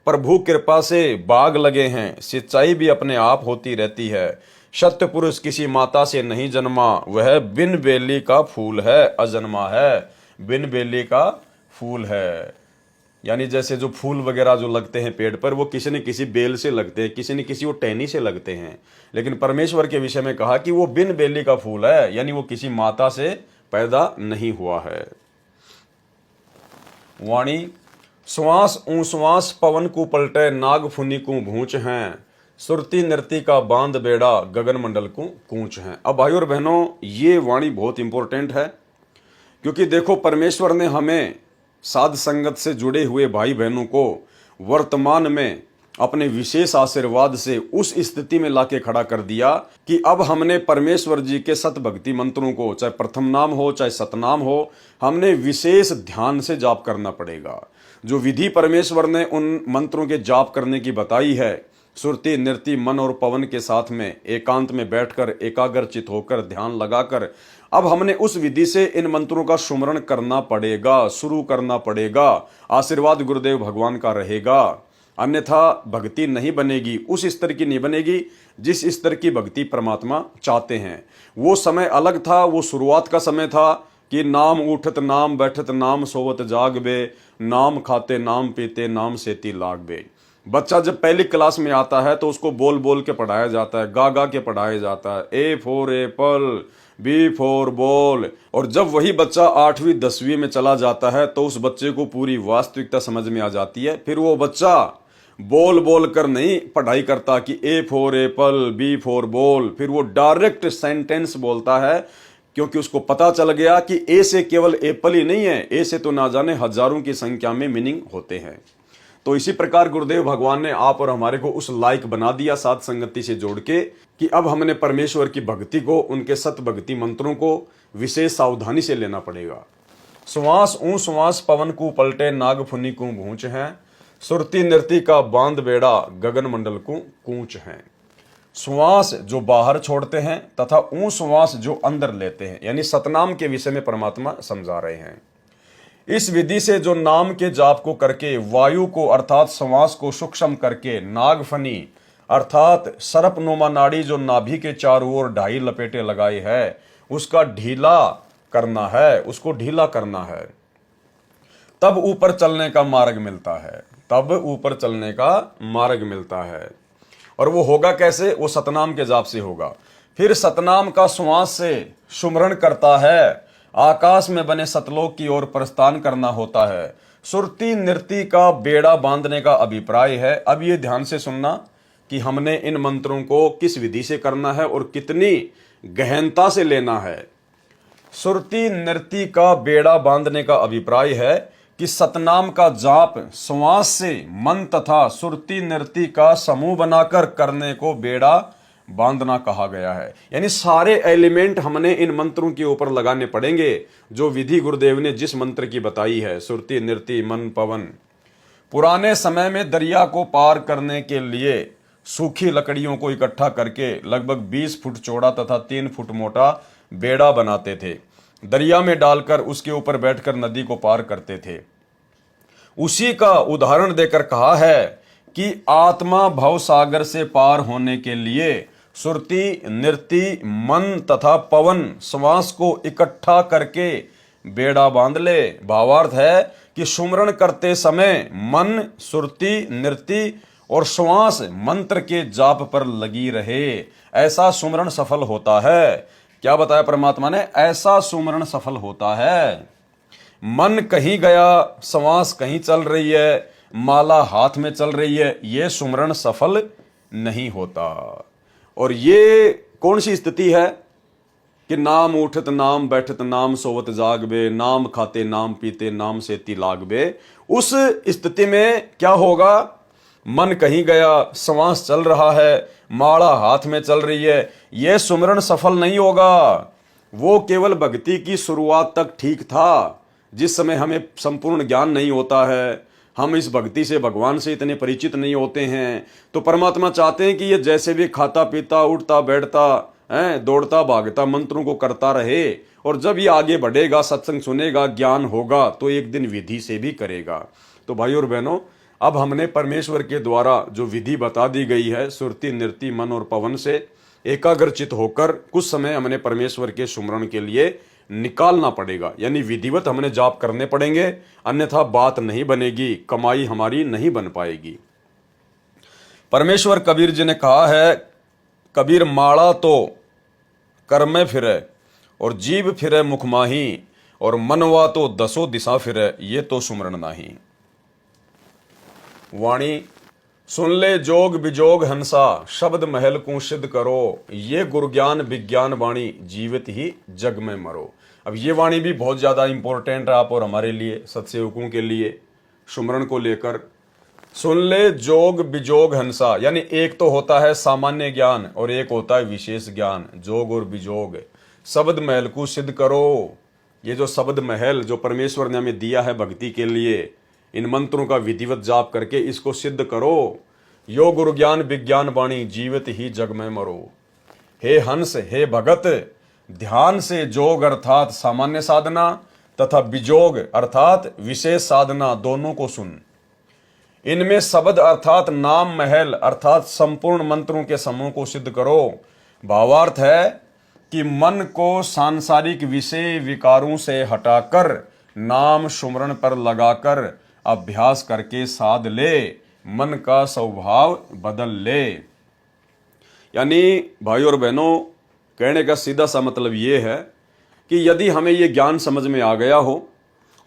प्रभु कृपा से बाग लगे हैं, सिंचाई भी अपने आप होती रहती है। सत्य पुरुष किसी माता से नहीं जन्मा, वह बिन बेली का फूल है, अजन्मा है, बिन बेली का फूल है। यानी जैसे जो फूल वगैरह जो लगते हैं पेड़ पर, वो किसी न किसी बेल से लगते हैं, किसी न किसी वो टहनी से लगते हैं, लेकिन परमेश्वर के विषय में कहा कि वो बिन बेली का फूल है, यानी वो किसी माता से पैदा नहीं हुआ है। वाणी श्वास ऊश्वास पवन को पलटे, नाग फुनी को भूंच हैं, सुरती नृति का बांध बेड़ा, गगन मंडल को कूंच हैं। अब भाइयों और बहनों, ये वाणी बहुत इंपॉर्टेंट है, क्योंकि देखो परमेश्वर ने हमें साध संगत से जुड़े हुए भाई बहनों को वर्तमान में अपने विशेष आशीर्वाद से उस स्थिति में लाके खड़ा कर दिया कि अब हमने परमेश्वर जी के सत भक्ति मंत्रों को, चाहे प्रथम नाम हो चाहे सतनाम हो, हमने विशेष ध्यान से जाप करना पड़ेगा। जो विधि परमेश्वर ने उन मंत्रों के जाप करने की बताई है, सुरति नृति मन और पवन के साथ में एकांत में बैठकर एकाग्रचित होकर ध्यान लगाकर अब हमने उस विधि से इन मंत्रों का सुमरण करना पड़ेगा, शुरू करना पड़ेगा। आशीर्वाद गुरुदेव भगवान का रहेगा, अन्यथा भक्ति नहीं बनेगी, उस स्तर की नहीं बनेगी जिस स्तर की भक्ति परमात्मा चाहते हैं। वो समय अलग था, वो शुरुआत का समय था कि नाम उठत नाम बैठत नाम सोवत जागबे, नाम खाते नाम पीते नाम सेती लागबे। बच्चा जब पहली क्लास में आता है तो उसको बोल बोल के पढ़ाया जाता है, गा गा के पढ़ाया जाता है, A for apple, B for ball. और जब वही बच्चा 8वीं 10वीं में चला जाता है तो उस बच्चे को पूरी वास्तविकता समझ में आ जाती है। फिर वो बच्चा बोल बोल कर नहीं पढ़ाई करता कि A for apple, B for ball, फिर वो डायरेक्ट सेंटेंस बोलता है, क्योंकि उसको पता चल गया कि ए से केवल एप्पल ही नहीं है, ए से तो ना जाने हजारों की संख्या में मीनिंग होते हैं। तो इसी प्रकार गुरुदेव भगवान ने आप और हमारे को उस लायक बना दिया साध संगति से जोड़ के कि अब हमने परमेश्वर की भक्ति को, उनके सत भक्ति मंत्रों को विशेष सावधानी से लेना पड़ेगा। श्वास ऊ श्वास पवन को पलटे नाग फुनी को भूंच है, सुरती नृति का बांध बेड़ा गगन मंडल को कूच है। श्वास जो बाहर छोड़ते हैं तथा ऊ श्वास जो अंदर लेते हैं, यानी सतनाम के विषय में परमात्मा समझा रहे हैं। इस विधि से जो नाम के जाप को करके वायु को अर्थात श्वास को सूक्ष्म करके नागफनी अर्थात सर्पनुमा नाड़ी जो नाभि के चारों ओर 2.5 लपेटे लगाए है उसका ढीला करना है, उसको ढीला करना है, तब ऊपर चलने का मार्ग मिलता है, तब ऊपर चलने का मार्ग मिलता है। और वो होगा कैसे? वो सतनाम के जाप से होगा। फिर सतनाम का श्वास से सुमरण करता है, आकाश में बने सतलोक की ओर प्रस्थान करना होता है। सुरती नृति का बेड़ा बांधने का अभिप्राय है। अब ये ध्यान से सुनना कि हमने इन मंत्रों को किस विधि से करना है और कितनी गहनता से लेना है। सुरती नृति का बेड़ा बांधने का अभिप्राय है कि सतनाम का जाप श्वास से मन तथा सुरती नृति का समूह बनाकर करने को बेड़ा बांधना कहा गया है। यानी सारे एलिमेंट हमने इन मंत्रों के ऊपर लगाने पड़ेंगे जो विधि गुरुदेव ने जिस मंत्र की बताई है, सुरती नृति मन पवन। पुराने समय में दरिया को पार करने के लिए सूखी लकड़ियों को इकट्ठा करके लगभग 20 फुट चौड़ा तथा 3 फुट मोटा बेड़ा बनाते थे, दरिया में डालकर उसके ऊपर बैठकर नदी को पार करते थे। उसी का उदाहरण देकर कहा है कि आत्मा भव सागर से पार होने के लिए सुरती नृति मन तथा पवन श्वास को इकट्ठा करके बेड़ा बांध ले। भावार्थ है कि सुमरण करते समय मन सुरती नृति और श्वास मंत्र के जाप पर लगी रहे, ऐसा सुमरण सफल होता है। क्या बताया परमात्मा ने? ऐसा सुमरण सफल होता है। मन कहीं गया, श्वास कहीं चल रही है, माला हाथ में चल रही है, ये सुमरण सफल नहीं होता। और ये कौन सी स्थिति है कि नाम उठत नाम बैठत नाम सोवत जागबे, नाम खाते नाम पीते नाम सेती लागबे। उस स्थिति में क्या होगा? मन कहीं गया, श्वास चल रहा है, माला हाथ में चल रही है, यह सुमरण सफल नहीं होगा। वो केवल भक्ति की शुरुआत तक ठीक था, जिस समय हमें संपूर्ण ज्ञान नहीं होता है, हम इस भक्ति से भगवान से इतने परिचित नहीं होते हैं। तो परमात्मा चाहते हैं कि ये जैसे भी खाता पीता उठता बैठता है, दौड़ता भागता मंत्रों को करता रहे, और जब ये आगे बढ़ेगा, सत्संग सुनेगा, ज्ञान होगा, तो एक दिन विधि से भी करेगा। तो भाई और बहनों, अब हमने परमेश्वर के द्वारा जो विधि बता दी गई है, सुरती नृति मन और पवन से एकाग्रचित होकर कुछ समय हमने परमेश्वर के सुमरण के लिए निकालना पड़ेगा। यानी विधिवत हमने जाप करने पड़ेंगे, अन्यथा बात नहीं बनेगी, कमाई हमारी नहीं बन पाएगी। परमेश्वर कबीर जी ने कहा है, कबीर माड़ा तो कर में फिरे और जीभ फिरे मुख माही, और मनवा तो 10 दिशा फिरे, ये तो सुमरण नाही। वाणी सुन ले जोग बिजोग हंसा, शब्द महल को सिद्ध करो, ये गुरज्ञान विज्ञान वाणी, जीवित ही जग में मरो। अब ये वाणी भी बहुत ज़्यादा इंपॉर्टेंट है आप और हमारे लिए, सत्सेवकों के लिए, सुमरण को लेकर। सुन ले जोग बिजोग हंसा, यानी एक तो होता है सामान्य ज्ञान और एक होता है विशेष ज्ञान। जोग और बिजोग, शब्द महल को सिद्ध करो। ये जो शब्द महल जो परमेश्वर ने हमें दिया है भक्ति के लिए, इन मंत्रों का विधिवत जाप करके इसको सिद्ध करो। योग गुरु ज्ञान विज्ञान वाणी, जीवित ही जग में मरो। हे हंस, हे भगत, ध्यान से जोग अर्थात सामान्य साधना तथा बिजोग अर्थात विशेष साधना दोनों को सुन। इनमें शब्द अर्थात नाम महल अर्थात संपूर्ण मंत्रों के समूह को सिद्ध करो। भावार्थ है कि मन को सांसारिक विषय विकारों से हटाकर नाम सुमरण पर लगाकर अभ्यास करके साध ले, मन का स्वभाव बदल ले। यानी भाई और बहनों, कहने का सीधा सा मतलब ये है कि यदि हमें ये ज्ञान समझ में आ गया हो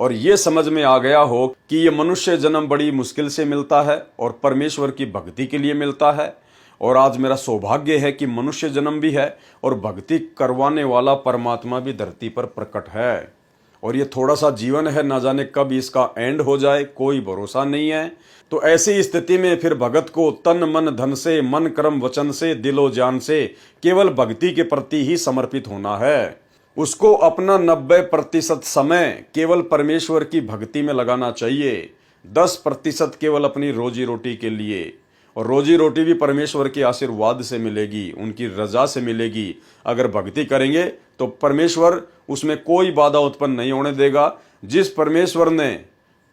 और ये समझ में आ गया हो कि ये मनुष्य जन्म बड़ी मुश्किल से मिलता है और परमेश्वर की भक्ति के लिए मिलता है, और आज मेरा सौभाग्य है कि मनुष्य जन्म भी है और भक्ति करवाने वाला परमात्मा भी धरती पर प्रकट है, और ये थोड़ा सा जीवन है, ना जाने कब इसका एंड हो जाए, कोई भरोसा नहीं है। तो ऐसी स्थिति में फिर भगत को तन मन धन से, मन कर्म वचन से, दिलो जान से केवल भक्ति के प्रति ही समर्पित होना है। उसको अपना 90% समय केवल परमेश्वर की भक्ति में लगाना चाहिए, 10% केवल अपनी रोजी रोटी के लिए, और रोजी रोटी भी परमेश्वर के आशीर्वाद से मिलेगी, उनकी रजा से मिलेगी। अगर भक्ति करेंगे तो परमेश्वर उसमें कोई बाधा उत्पन्न नहीं होने देगा। जिस परमेश्वर ने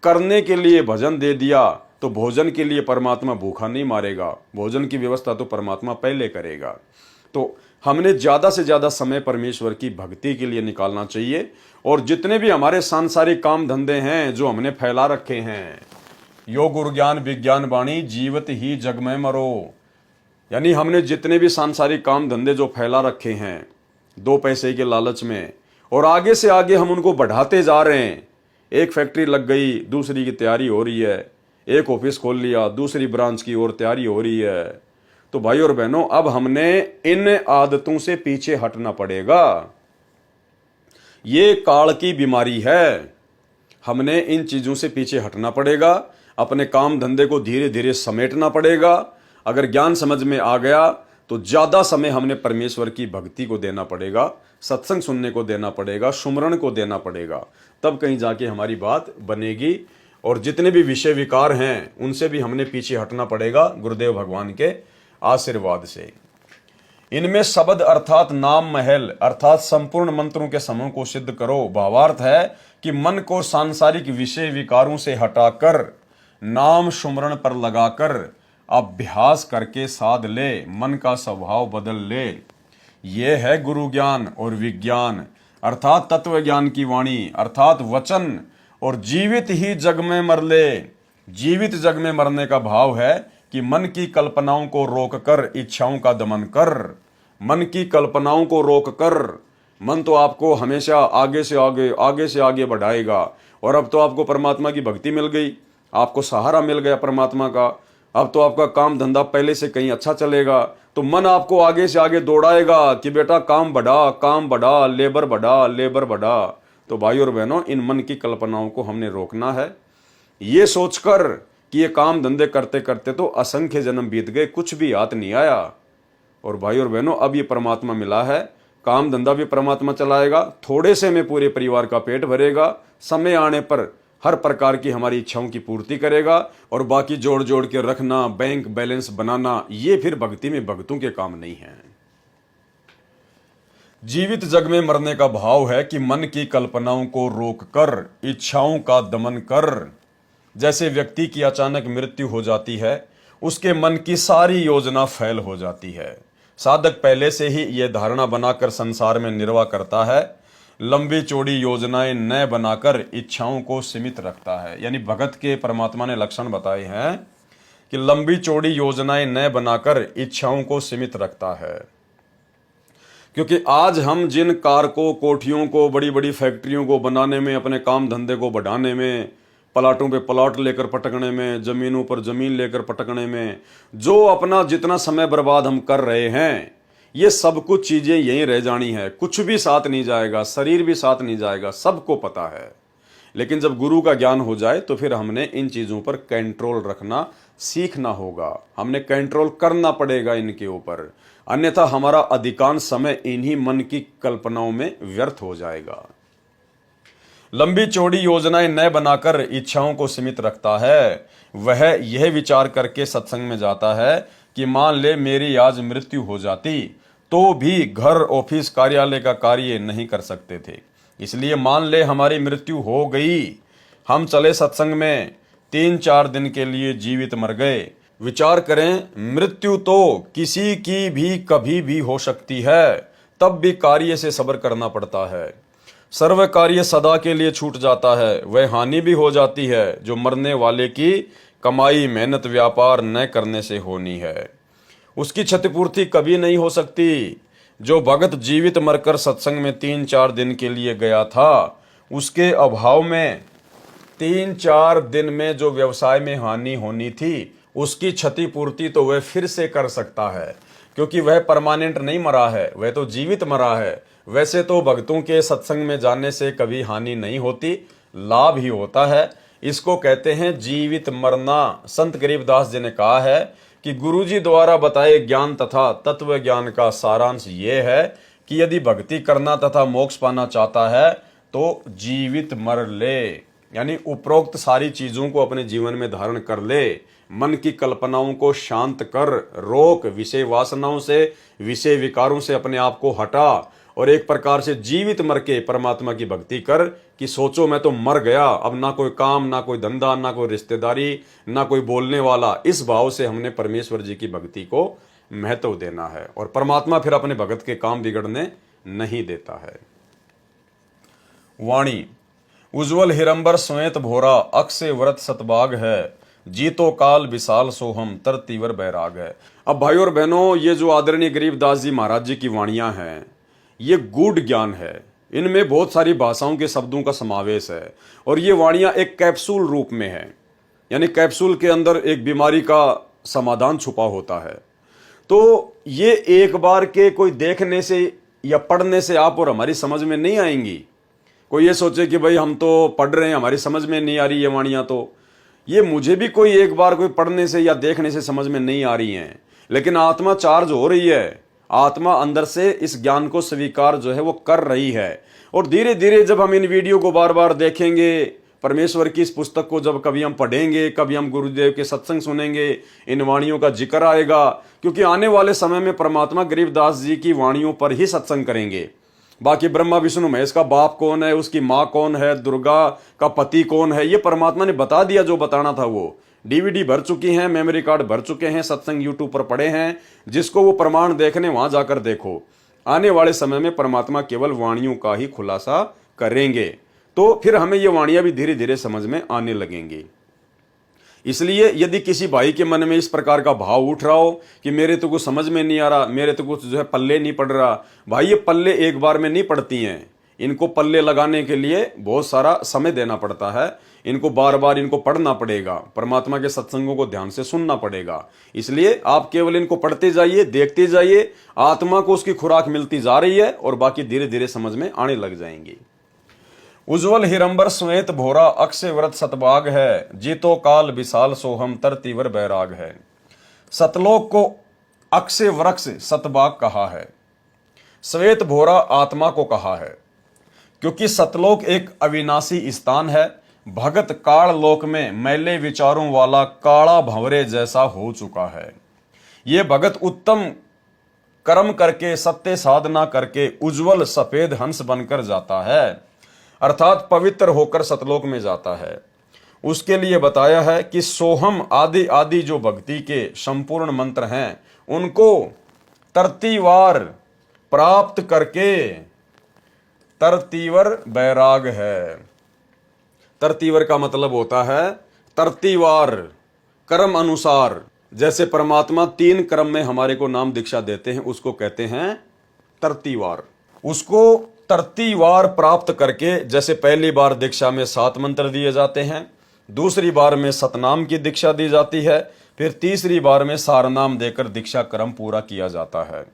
करने के लिए भजन दे दिया तो भोजन के लिए परमात्मा भूखा नहीं मारेगा, भोजन की व्यवस्था तो परमात्मा पहले करेगा। तो हमने ज़्यादा से ज़्यादा समय परमेश्वर की भक्ति के लिए निकालना चाहिए। और जितने भी हमारे सांसारिक काम धंधे हैं जो हमने फैला रखे हैं, योग गुरु ज्ञान विज्ञान वाणी, जीवित ही जग में मरो, यानी हमने जितने भी सांसारिक काम धंधे जो फैला रखे हैं 2 पैसे के लालच में, और आगे से आगे हम उनको बढ़ाते जा रहे हैं। एक फैक्ट्री लग गई, दूसरी की तैयारी हो रही है, एक ऑफिस खोल लिया, दूसरी ब्रांच की ओर तैयारी हो रही है। तो भाई और बहनों, अब हमने इन आदतों से पीछे हटना पड़ेगा। ये काल की बीमारी है, हमने इन चीजों से पीछे हटना पड़ेगा, अपने काम धंधे को धीरे धीरे समेटना पड़ेगा। अगर ज्ञान समझ में आ गया तो ज्यादा समय हमने परमेश्वर की भक्ति को देना पड़ेगा, सत्संग सुनने को देना पड़ेगा, सुमरण को देना पड़ेगा, तब कहीं जाके हमारी बात बनेगी। और जितने भी विषय विकार हैं उनसे भी हमने पीछे हटना पड़ेगा गुरुदेव भगवान के आशीर्वाद से। इनमें शब्द अर्थात नाम महल अर्थात संपूर्ण मंत्रों के समूह को सिद्ध करो। भावार्थ है कि मन को सांसारिक विषय विकारों से हटाकर नाम सुमरण पर लगाकर अभ्यास करके साध ले, मन का स्वभाव बदल ले। ये है गुरु ज्ञान और विज्ञान अर्थात तत्व ज्ञान की वाणी अर्थात वचन, और जीवित ही जग में मर ले। जीवित जग में मरने का भाव है कि मन की कल्पनाओं को रोककर इच्छाओं का दमन कर। मन की कल्पनाओं को रोककर, मन तो आपको हमेशा आगे से आगे बढ़ाएगा। और अब तो आपको परमात्मा की भक्ति मिल गई, आपको सहारा मिल गया परमात्मा का, अब तो आपका काम धंधा पहले से कहीं अच्छा चलेगा, तो मन आपको आगे से आगे दौड़ाएगा कि बेटा काम बढ़ा, लेबर बढ़ा। तो भाई और बहनों, इन मन की कल्पनाओं को हमने रोकना है, ये सोचकर कि ये काम धंधे करते करते तो असंख्य जन्म बीत गए, कुछ भी हाथ नहीं आया। और भाई और बहनों, अब ये परमात्मा मिला है, काम धंधा भी परमात्मा चलाएगा, थोड़े से में पूरे परिवार का पेट भरेगा, समय आने पर हर प्रकार की हमारी इच्छाओं की पूर्ति करेगा, और बाकी जोड़ जोड़ के रखना, बैंक बैलेंस बनाना, ये फिर भक्ति में भक्तों के काम नहीं है। जीवित जग में मरने का भाव है कि मन की कल्पनाओं को रोककर इच्छाओं का दमन कर। जैसे व्यक्ति की अचानक मृत्यु हो जाती है, उसके मन की सारी योजना फेल हो जाती है। साधक पहले से ही यह धारणा बनाकर संसार में निर्वाह करता है, लंबी चौड़ी योजनाएं न बनाकर इच्छाओं को सीमित रखता है। यानी भगत के परमात्मा ने लक्षण बताए हैं कि लंबी चौड़ी योजनाएं न बनाकर इच्छाओं को सीमित रखता है। क्योंकि आज हम जिन कार को, कोठियों को, बड़ी बड़ी फैक्ट्रियों को बनाने में, अपने काम धंधे को बढ़ाने में, प्लाटों पे प्लाट लेकर पटकने में, जमीनों पर जमीन लेकर पटकने में, जो अपना जितना समय बर्बाद हम कर रहे हैं, ये सब कुछ चीजें यहीं रह जानी है, कुछ भी साथ नहीं जाएगा, शरीर भी साथ नहीं जाएगा, सबको पता है। लेकिन जब गुरु का ज्ञान हो जाए तो फिर हमने इन चीज़ों पर कंट्रोल रखना सीखना होगा, हमने कंट्रोल करना पड़ेगा इनके ऊपर, अन्यथा हमारा अधिकांश समय इन्हीं मन की कल्पनाओं में व्यर्थ हो जाएगा। लंबी चौड़ी योजनाएं न बनाकर इच्छाओं को सीमित रखता है, वह यह विचार करके सत्संग में जाता है कि मान ले मेरी आज मृत्यु हो जाती तो भी घर ऑफिस कार्यालय का कार्य नहीं कर सकते थे, इसलिए मान ले हमारी मृत्यु हो गई, हम चले सत्संग में, 3-4 दिन के लिए जीवित मर गए। विचार करें, मृत्यु तो किसी की भी कभी भी हो सकती है, तब भी कार्य से सब्र करना पड़ता है। सर्व कार्य सदा के लिए छूट जाता है, वह हानि भी हो जाती है जो मरने वाले की कमाई मेहनत व्यापार न करने से होनी है। उसकी क्षतिपूर्ति कभी नहीं हो सकती। जो भगत जीवित मरकर सत्संग में 3-4 दिन के लिए गया था, उसके अभाव में 3-4 दिन में जो व्यवसाय में हानि होनी थी, उसकी क्षतिपूर्ति तो वह फिर से कर सकता है, क्योंकि वह परमानेंट नहीं मरा है, वह तो जीवित मरा है। वैसे तो भक्तों के सत्संग में जाने से कभी हानि नहीं होती, लाभ ही होता है। इसको कहते हैं जीवित मरना। संत गरीबदास जी ने कहा है कि गुरुजी द्वारा बताए ज्ञान तथा तत्व ज्ञान का सारांश ये है कि यदि भक्ति करना तथा मोक्ष पाना चाहता है तो जीवित मर ले, यानी उपरोक्त सारी चीजों को अपने जीवन में धारण कर ले, मन की कल्पनाओं को शांत कर, रोक, विषय वासनाओं से विषय विकारों से अपने आप को हटा और एक प्रकार से जीवित मर के परमात्मा की भक्ति कर कि सोचो मैं तो मर गया, अब ना कोई काम, ना कोई धंधा, ना कोई रिश्तेदारी, ना कोई बोलने वाला। इस भाव से हमने परमेश्वर जी की भक्ति को महत्व देना है और परमात्मा फिर अपने भगत के काम बिगड़ने नहीं देता है। वाणी, उज्ज्वल हिरंबर श्वेत भोरा, अक्षय व्रत सतबाग है, जीतो काल विशाल सोहम तर तीवर बैराग है। अब भाई और बहनों, ये जो आदरणीय गरीबदास जी महाराज जी की वाणियां हैं, ये गूढ़ ज्ञान है, इनमें बहुत सारी भाषाओं के शब्दों का समावेश है और ये वाणियां एक कैप्सूल रूप में है, यानी कैप्सूल के अंदर एक बीमारी का समाधान छुपा होता है। तो ये एक बार के कोई देखने से या पढ़ने से आप और हमारी समझ में नहीं आएंगी। कोई ये सोचे कि भाई हम तो पढ़ रहे हैं, हमारी समझ में नहीं आ रही ये वाणियां, तो ये मुझे भी कोई एक बार कोई पढ़ने से या देखने से समझ में नहीं आ रही हैं, लेकिन आत्मा चार्ज हो रही है, आत्मा अंदर से इस ज्ञान को स्वीकार जो है वो कर रही है। और धीरे धीरे जब हम इन वीडियो को बार बार देखेंगे, परमेश्वर की इस पुस्तक को जब कभी हम पढ़ेंगे, कभी हम गुरुदेव के सत्संग सुनेंगे, इन वाणियों का जिक्र आएगा, क्योंकि आने वाले समय में परमात्मा गरीबदास जी की वाणियों पर ही सत्संग करेंगे। बाकी ब्रह्मा विष्णु महेश का बाप कौन है, उसकी माँ कौन है, दुर्गा का पति कौन है, ये परमात्मा ने बता दिया। जो बताना था वो डीवीडी भर चुकी हैं, मेमोरी कार्ड भर चुके हैं, सत्संग यूट्यूब पर पड़े हैं, जिसको वो प्रमाण देखने वहां जाकर देखो। आने वाले समय में परमात्मा केवल वाणियों का ही खुलासा करेंगे, तो फिर हमें ये वाणियां भी धीरे धीरे समझ में आने लगेंगी। इसलिए यदि किसी भाई के मन में इस प्रकार का भाव उठ रहा हो कि मेरे तो कुछ समझ में नहीं आ रहा, मेरे तो कुछ जो है पल्ले नहीं पड़ रहा, भाई ये पल्ले एक बार में नहीं पड़ती हैं, इनको पल्ले लगाने के लिए बहुत सारा समय देना पड़ता है, इनको बार बार इनको पढ़ना पड़ेगा, परमात्मा के सत्संगों को ध्यान से सुनना पड़ेगा। इसलिए आप केवल इनको पढ़ते जाइए, देखते जाइए, आत्मा को उसकी खुराक मिलती जा रही है और बाकी धीरे धीरे समझ में आने लग जाएंगी। उज्ज्वल हिरंबर श्वेत भोरा, अक्षय व्रत सतबाग है, जीतो काल विशाल सोहम तर तीवर बैराग है। सतलोक को अक्षय वृक्ष सतबाग कहा है, श्वेत भोरा आत्मा को कहा है, क्योंकि सतलोक एक अविनाशी स्थान है। भगत काल लोक में मैले विचारों वाला काला भंवरे जैसा हो चुका है। ये भगत उत्तम कर्म करके सत्य साधना करके उज्जवल सफेद हंस बनकर जाता है, अर्थात पवित्र होकर सतलोक में जाता है। उसके लिए बताया है कि सोहम आदि आदि जो भक्ति के संपूर्ण मंत्र हैं, उनको तरतीवार प्राप्त करके तरतीवर बैराग है। तरतीवर का मतलब होता है तरतीवार, कर्म अनुसार। जैसे परमात्मा 3 क्रम में हमारे को नाम दीक्षा देते हैं, उसको कहते हैं तरतीवार। उसको तरतीवार प्राप्त करके, जैसे पहली बार दीक्षा में 7 मंत्र दिए जाते हैं, दूसरी बार में सतनाम की दीक्षा दी जाती है, फिर तीसरी बार में सारनाम देकर दीक्षा क्रम पूरा किया जाता है।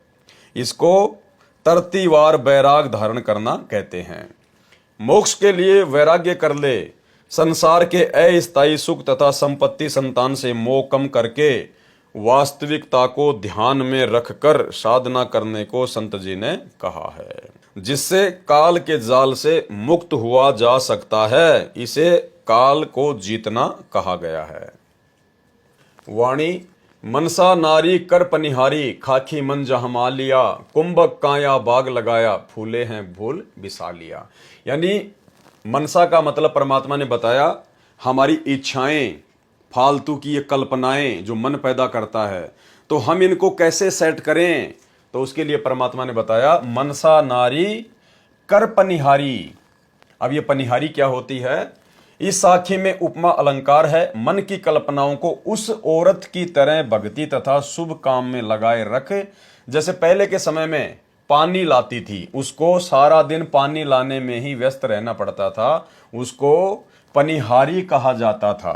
इसको तरतीवार बैराग धारण करना कहते हैं। मोक्ष के लिए वैराग्य कर ले, संसार के अस्थायी सुख तथा संपत्ति संतान से मोह कम करके वास्तविकता को ध्यान में रखकर साधना करने को संत जी ने कहा है, जिससे काल के जाल से मुक्त हुआ जा सकता है। इसे काल को जीतना कहा गया है। वाणी मनसा नारी कर पनिहारी, खाखी मन जहाँ मा लिया, कुंभक काया बाग लगाया, फूले हैं फूल बिसा लिया। यानी मनसा का मतलब परमात्मा ने बताया हमारी इच्छाएं, फालतू की ये कल्पनाएं जो मन पैदा करता है, तो हम इनको कैसे सेट करें, तो उसके लिए परमात्मा ने बताया मनसा नारी कर पनिहारी। अब ये पनिहारी क्या होती है? इस साखी में उपमा अलंकार है। मन की कल्पनाओं को उस औरत की तरह भक्ति तथा शुभ काम में लगाए रख, जैसे पहले के समय में पानी लाती थी, उसको सारा दिन पानी लाने में ही व्यस्त रहना पड़ता था, उसको पनिहारी कहा जाता था।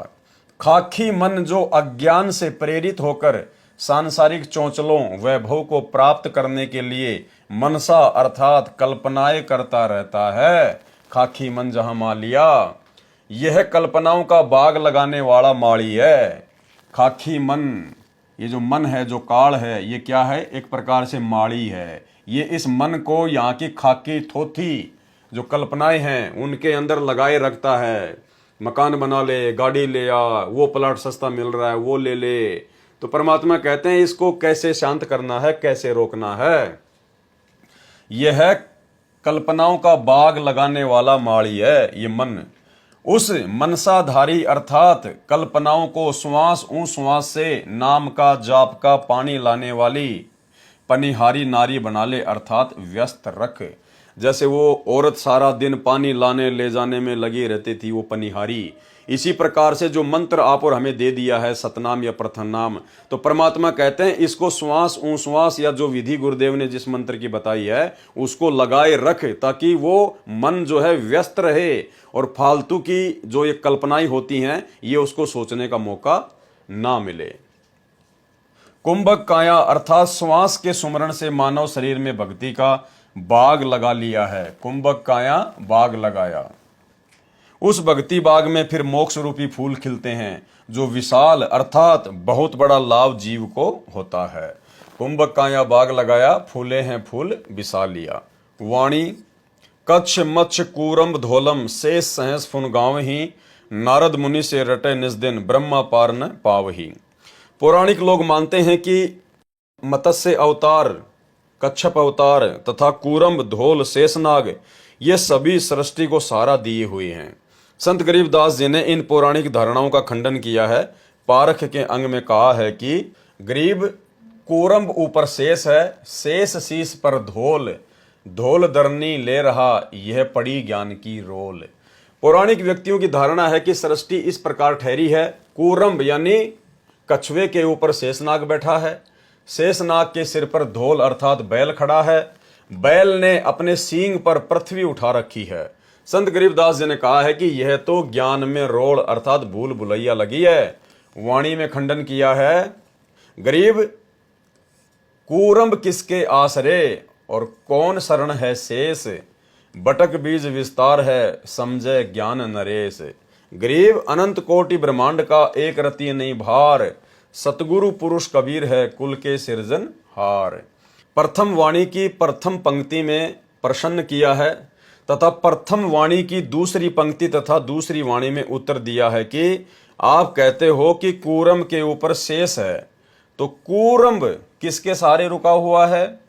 खाखी मन जो अज्ञान से प्रेरित होकर सांसारिक चौंचलों वैभव को प्राप्त करने के लिए मनसा अर्थात कल्पनाएं करता रहता है, खाखी मन जहां मा लिया, यह कल्पनाओं का बाग लगाने वाला माली है। खाखी मन, ये जो मन है, जो काल है, ये क्या है? एक प्रकार से माली है। ये इस मन को यहाँ की खाकी थोथी जो कल्पनाएं हैं उनके अंदर लगाए रखता है। मकान बना ले, गाड़ी ले आ, वो प्लाट सस्ता मिल रहा है वो ले ले। तो परमात्मा कहते हैं इसको कैसे शांत करना है, कैसे रोकना है? यह कल्पनाओं का बाग लगाने वाला माली है ये मन। उस मनसाधारी अर्थात कल्पनाओं को श्वास श्वास से नाम का जाप का पानी लाने वाली पनिहारी नारी बना ले, अर्थात व्यस्त रख। जैसे वो औरत सारा दिन पानी लाने ले जाने में लगी रहती थी, वो पनिहारी। इसी प्रकार से जो मंत्र आप और हमें दे दिया है सतनाम या प्रथम नाम, तो परमात्मा कहते हैं इसको श्वास श्वास या जो विधि गुरुदेव ने जिस मंत्र की बताई है उसको लगाए रख, ताकि वो मन जो है व्यस्त रहे और फालतू की जो ये कल्पनाएं होती हैं ये उसको सोचने का मौका ना मिले। कुंभक काया अर्थात श्वास के सुमरण से मानव शरीर में भक्ति का बाग लगा लिया है। कुंभक काया बाग लगाया, उस भक्ति बाग में फिर मोक्ष रूपी फूल खिलते हैं जो विशाल अर्थात बहुत बड़ा लाभ जीव को होता है। कुंभक काया बाग लगाया, फूले हैं फूल बिसा लिया। वाणी कच्छ मच्छ कूरम धोलम, शेष सहस फुन गाँव ही, नारद मुनि से रटे निज दिन, ब्रह्मा पार न पावही। पौराणिक लोग मानते हैं कि मत्स्य अवतार, कच्छप अवतार तथा कूरम, धोल, शेषनाग ये सभी सृष्टि को सहारा दिए हुए हैं। संत गरीबदास जी ने इन पौराणिक धारणाओं का खंडन किया है। पारख के अंग में कहा है कि गरीब कूरम ऊपर शेष है, शेष शीश पर धोल, धोल दरनी ले रहा, यह पड़ी ज्ञान की रोल। पौराणिक व्यक्तियों की धारणा है कि सृष्टि इस प्रकार ठहरी है। कूरम यानी कछुए के ऊपर शेषनाग बैठा है, शेषनाग के सिर पर धोल अर्थात बैल खड़ा है, बैल ने अपने सींग पर पृथ्वी उठा रखी है। संत गरीबदास जी ने कहा है कि यह तो ज्ञान में रोड़ अर्थात भूल भुलैया लगी है। वाणी में खंडन किया है, गरीब कूरम किसके आसरे और कौन शरण है शेष, बटक बीज विस्तार है समझे ज्ञान नरेश। गरीब अनंत कोटि ब्रह्मांड का एक रति नहीं भार, सतगुरु पुरुष कबीर है कुल के सिरजन हार। प्रथम वाणी की प्रथम पंक्ति में प्रसन्न किया है तथा प्रथम वाणी की दूसरी पंक्ति तथा दूसरी वाणी में उत्तर दिया है कि आप कहते हो कि कूरम के ऊपर शेष है, तो कूरम किसके सहारे रुका हुआ है?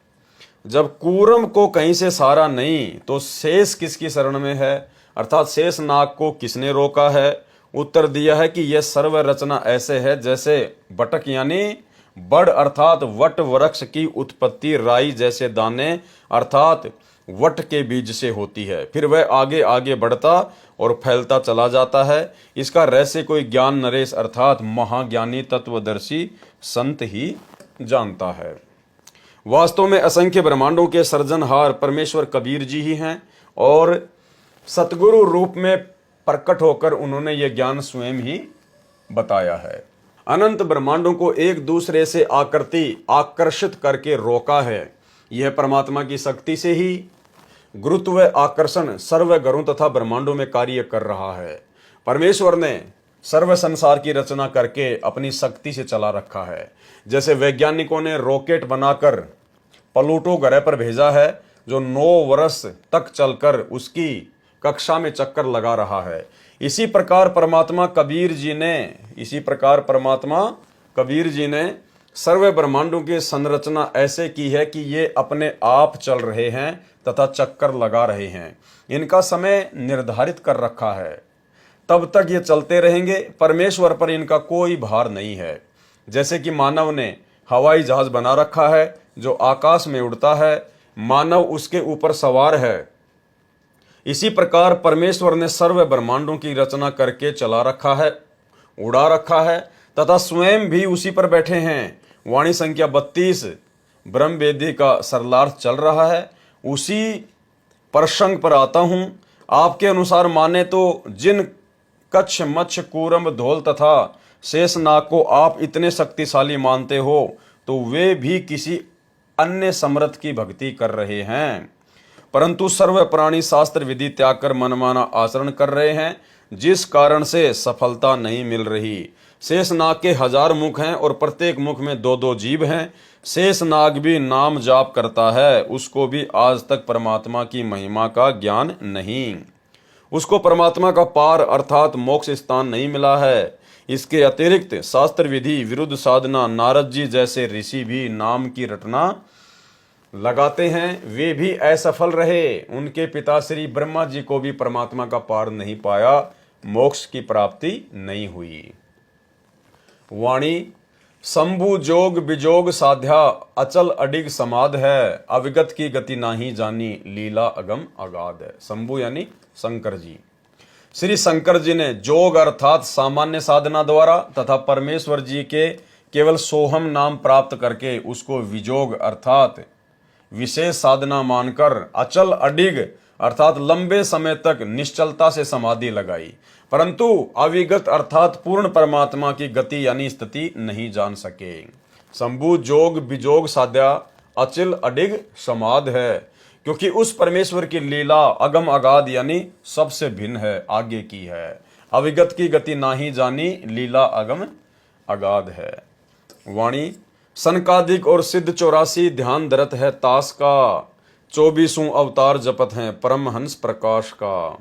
जब कूरम को कहीं से सहारा नहीं तो शेष किसकी शरण में है, अर्थात शेष नाग को किसने रोका है? उत्तर दिया है कि यह सर्व रचना ऐसे है जैसे बटक यानी बड़ अर्थात वट वृक्ष की उत्पत्ति राई जैसे दाने अर्थात वट के बीज से होती है, फिर वह आगे आगे बढ़ता और फैलता चला जाता है। इसका रहस्य कोई ज्ञान नरेश अर्थात महाज्ञानी तत्वदर्शी संत ही जानता है। वास्तव में असंख्य ब्रह्मांडों के सर्जनहार परमेश्वर कबीर जी ही हैं और सतगुरु रूप में प्रकट होकर उन्होंने ये ज्ञान स्वयं ही बताया है। अनंत ब्रह्मांडों को एक दूसरे से आकृति आकर्षित करके रोका है, यह परमात्मा की शक्ति से ही। गुरुत्व व आकर्षण सर्व ग्रहों तथा ब्रह्मांडों में कार्य कर रहा है। परमेश्वर ने सर्व संसार की रचना करके अपनी शक्ति से चला रखा है। जैसे वैज्ञानिकों ने रॉकेट बनाकर प्लूटो ग्रह पर भेजा है, जो 9 वर्ष तक चलकर उसकी कक्षा में चक्कर लगा रहा है। इसी प्रकार परमात्मा कबीर जी ने सर्व ब्रह्मांडों की संरचना ऐसे की है कि ये अपने आप चल रहे हैं तथा चक्कर लगा रहे हैं। इनका समय निर्धारित कर रखा है, तब तक ये चलते रहेंगे। परमेश्वर पर इनका कोई भार नहीं है। जैसे कि मानव ने हवाई जहाज बना रखा है जो आकाश में उड़ता है, मानव उसके ऊपर सवार है। इसी प्रकार परमेश्वर ने सर्व ब्रह्मांडों की रचना करके चला रखा है, उड़ा रखा है तथा स्वयं भी उसी पर बैठे हैं। वाणी संख्या 32 ब्रह्म वेदी का सरलार्थ चल रहा है। उसी प्रसंग पर आता हूं। आपके अनुसार माने तो जिन कच्छ, मच्छ, कूरम, धोल तथा शेषनाग को आप इतने शक्तिशाली मानते हो, तो वे भी किसी अन्य समर्थ की भक्ति कर रहे हैं, परंतु सर्व प्राणी शास्त्र विधि त्याग कर मनमाना आचरण कर रहे हैं, जिस कारण से सफलता नहीं मिल रही। शेषनाग के 1000 मुख हैं और प्रत्येक मुख में 2-2 जीभ हैं। शेषनाग भी नाम जाप करता है, उसको भी आज तक परमात्मा की महिमा का ज्ञान नहीं। उसको परमात्मा का पार अर्थात मोक्ष स्थान नहीं मिला है। इसके अतिरिक्त शास्त्र विधि विरुद्ध साधना नारद जी जैसे ऋषि भी नाम की रटना लगाते हैं, वे भी असफल रहे। उनके पिता श्री ब्रह्मा जी को भी परमात्मा का पार नहीं पाया, मोक्ष की प्राप्ति नहीं हुई। वाणी शंभु जोग बिजोग साध्या अचल अडिग समाध है, अविगत की गति नाही जानी लीला अगम अगाध है। शंभु यानी शंकर जी। श्री शंकर जी ने जोग अर्थात सामान्य साधना द्वारा तथा परमेश्वर जी के केवल सोहम नाम प्राप्त करके उसको विजोग अर्थात विशेष साधना मानकर अचल अडिग अर्थात लंबे समय तक निश्चलता से समाधि लगाई, परंतु अविगत अर्थात पूर्ण परमात्मा की गति यानी स्थिति नहीं जान सके। शंभु जोग बिजोग साध्या अचल अडिग समाध है, क्योंकि उस परमेश्वर की लीला अगम अगाध यानी सबसे भिन्न है, आगे की है। अविगत की गति नाही जानी लीला अगम अगाध है। वाणी सनकादिक और सिद्ध 84 ध्यान धरत है तास का, 24 अवतार जपत हैं परमहंस प्रकाश का।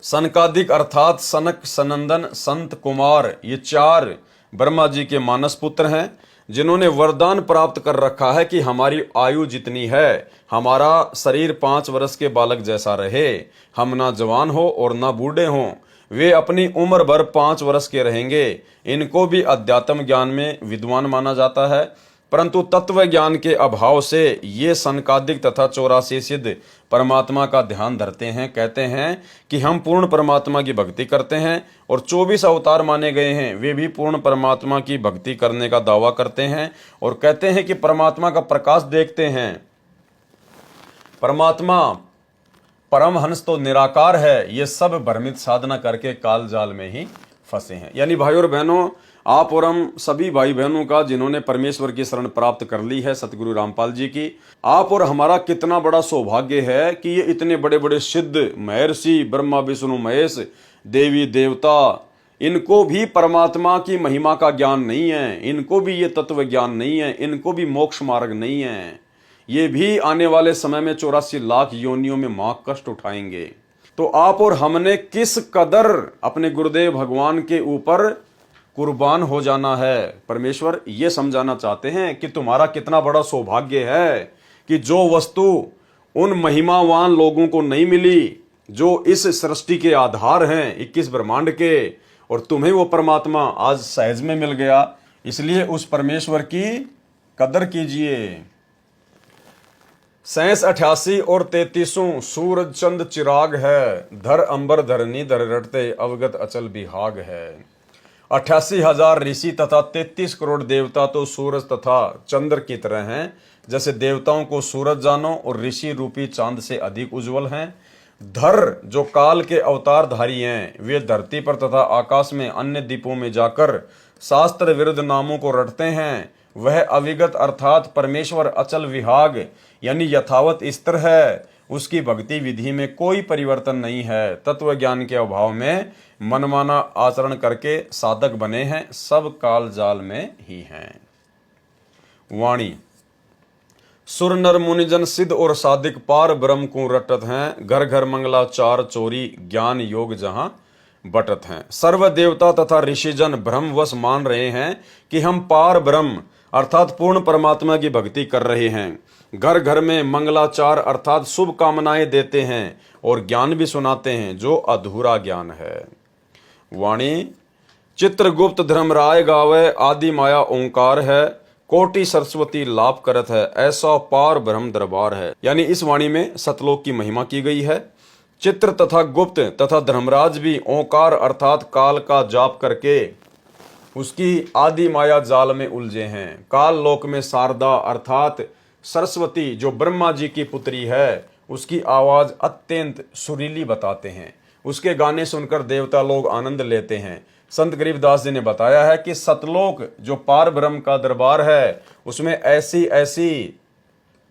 सनकादिक अर्थात सनक, सनंदन, संत, कुमार, ये 4 ब्रह्मा जी के मानस पुत्र हैं, जिन्होंने वरदान प्राप्त कर रखा है कि हमारी आयु जितनी है, हमारा शरीर 5 वर्ष के बालक जैसा रहे, हम ना जवान हो और ना बूढ़े हों। वे अपनी उम्र भर 5 वर्ष के रहेंगे। इनको भी अध्यात्म ज्ञान में विद्वान माना जाता है, परंतु तत्व ज्ञान के अभाव से ये सनकादिक तथा 84 सिद्ध परमात्मा का ध्यान धरते हैं। कहते हैं कि हम पूर्ण परमात्मा की भक्ति करते हैं, और 24 अवतार माने गए हैं, वे भी पूर्ण परमात्मा की भक्ति करने का दावा करते हैं और कहते हैं कि परमात्मा का प्रकाश देखते हैं। परमात्मा परमहंस तो निराकार है, ये सब भ्रमित साधना करके काल जाल में ही फंसे हैं। यानी भाई और बहनों, आप और हम सभी भाई बहनों का जिन्होंने परमेश्वर की शरण प्राप्त कर ली है सतगुरु रामपाल जी की, आप और हमारा कितना बड़ा सौभाग्य है कि ये इतने बड़े बड़े सिद्ध महर्षि ब्रह्मा विष्णु महेश देवी देवता, इनको भी परमात्मा की महिमा का ज्ञान नहीं है, इनको भी ये तत्व ज्ञान नहीं है, इनको भी मोक्ष मार्ग नहीं है। ये भी आने वाले समय में 84 लाख योनियों में मां कष्ट उठाएंगे। तो आप और हमने किस कदर अपने गुरुदेव भगवान के ऊपर कुर्बान हो जाना है। परमेश्वर ये समझाना चाहते हैं कि तुम्हारा कितना बड़ा सौभाग्य है कि जो वस्तु उन महिमावान लोगों को नहीं मिली जो इस सृष्टि के आधार हैं 21 ब्रह्मांड के, और तुम्हें वो परमात्मा आज सहज में मिल गया। इसलिए उस परमेश्वर की कदर कीजिए। 87, 88 और 33 सूरज चंद चिराग है, धर अंबर धरनी धर रटते अवगत अचल बिहाग है। 88,000 ऋषि तथा 33 करोड़ देवता तो सूरज तथा चंद्र की तरह हैं। जैसे देवताओं को सूरज जानो और ऋषि रूपी चांद से अधिक उज्जवल हैं। धर जो काल के अवतारधारी हैं, वे धरती पर तथा आकाश में अन्य द्वीपों में जाकर शास्त्र विरुद्ध नामों को रटते हैं। वह अविगत अर्थात परमेश्वर अचल विहाग यानी यथावत स्थिर है। उसकी भक्ति विधि में कोई परिवर्तन नहीं है। तत्व ज्ञान के अभाव में मनमाना आचरण करके साधक बने हैं, सब काल जाल में ही हैं। वाणी सुर नर मुनिजन सिद्ध और साधिक पार ब्रह्म को रटत हैं, घर घर मंगलाचार चोरी ज्ञान योग जहां बटत हैं। सर्व देवता तथा ऋषिजन भ्रमवश मान रहे हैं कि हम पार ब्रह्म अर्थात पूर्ण परमात्मा की भक्ति कर रहे हैं। घर घर में मंगलाचार अर्थात शुभ कामनाएं देते हैं और ज्ञान भी सुनाते हैं जो अधूरा ज्ञान है। वाणी चित्रगुप्त धर्मराय गावे आदि माया ओंकार है, कोटि सरस्वती लाभ करत है, ऐसा पार ब्रह्म दरबार है। यानी इस वाणी में सतलोक की महिमा की गई है। चित्र तथा गुप्त तथा धर्मराज भी ओंकार अर्थात काल का जाप करके उसकी आदि माया जाल में उलझे हैं। काल लोक में शारदा अर्थात सरस्वती जो ब्रह्मा जी की पुत्री है, उसकी आवाज अत्यंत सुरीली बताते हैं। उसके गाने सुनकर देवता लोग आनंद लेते हैं। संत गरीबदास जी ने बताया है कि सतलोक जो पार ब्रह्म का दरबार है, उसमें ऐसी ऐसी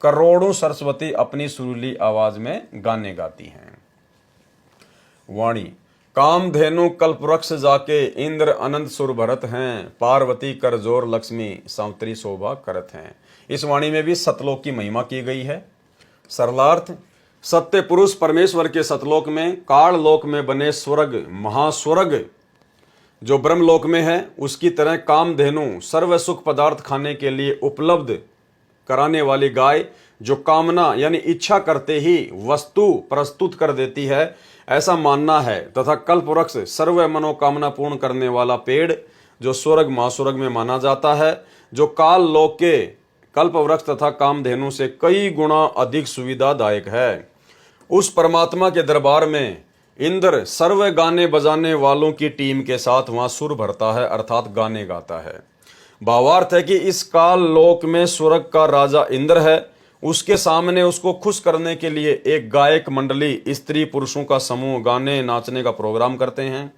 करोड़ों सरस्वती अपनी सुरीली आवाज में गाने गाती हैं। वाणी कामधेनु कल्पवृक्ष जाके इंद्र अनंत सुर भरत हैं, पार्वती कर जोर लक्ष्मी सावित्री शोभा करत हैं। इस वाणी में भी सतलोक की महिमा की गई है। सरलार्थ सत्य पुरुष परमेश्वर के सतलोक में काल लोक में बने स्वर्ग महास्वर्ग जो ब्रह्मलोक में है, उसकी तरह कामधेनु सर्व सुख पदार्थ खाने के लिए उपलब्ध कराने वाली गाय जो कामना यानी इच्छा करते ही वस्तु प्रस्तुत कर देती है, ऐसा मानना है। तथा कल्पवृक्ष सर्व मनोकामना पूर्ण करने वाला पेड़ जो स्वर्ग महास्वर्ग में माना जाता है, जो काल लोक के कल्पवृक्ष तथा कामधेनु से कई गुना अधिक सुविधादायक है। उस परमात्मा के दरबार में इंद्र सर्व गाने बजाने वालों की टीम के साथ वहां सुर भरता है अर्थात गाने गाता है। भावार्थ है कि इस काल लोक में स्वर्ग का राजा इंद्र है, उसके सामने उसको खुश करने के लिए एक गायक मंडली स्त्री पुरुषों का समूह गाने नाचने का प्रोग्राम करते हैं।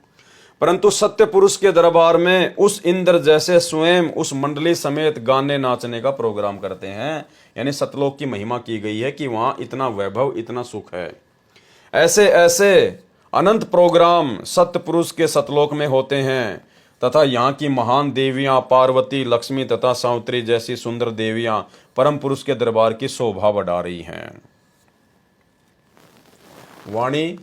परंतु सत्य पुरुष के दरबार में उस इंद्र जैसे स्वयं उस मंडली समेत गाने नाचने का प्रोग्राम करते हैं। यानी सतलोक की महिमा की गई है कि वहां इतना वैभव इतना सुख है। ऐसे ऐसे अनंत प्रोग्राम सत्य पुरुष के सतलोक में होते हैं तथा यहाँ की महान देवियां पार्वती लक्ष्मी तथा सावित्री जैसी सुंदर देवियां परम पुरुष के दरबार की शोभा बढ़ा रही हैं। वाणी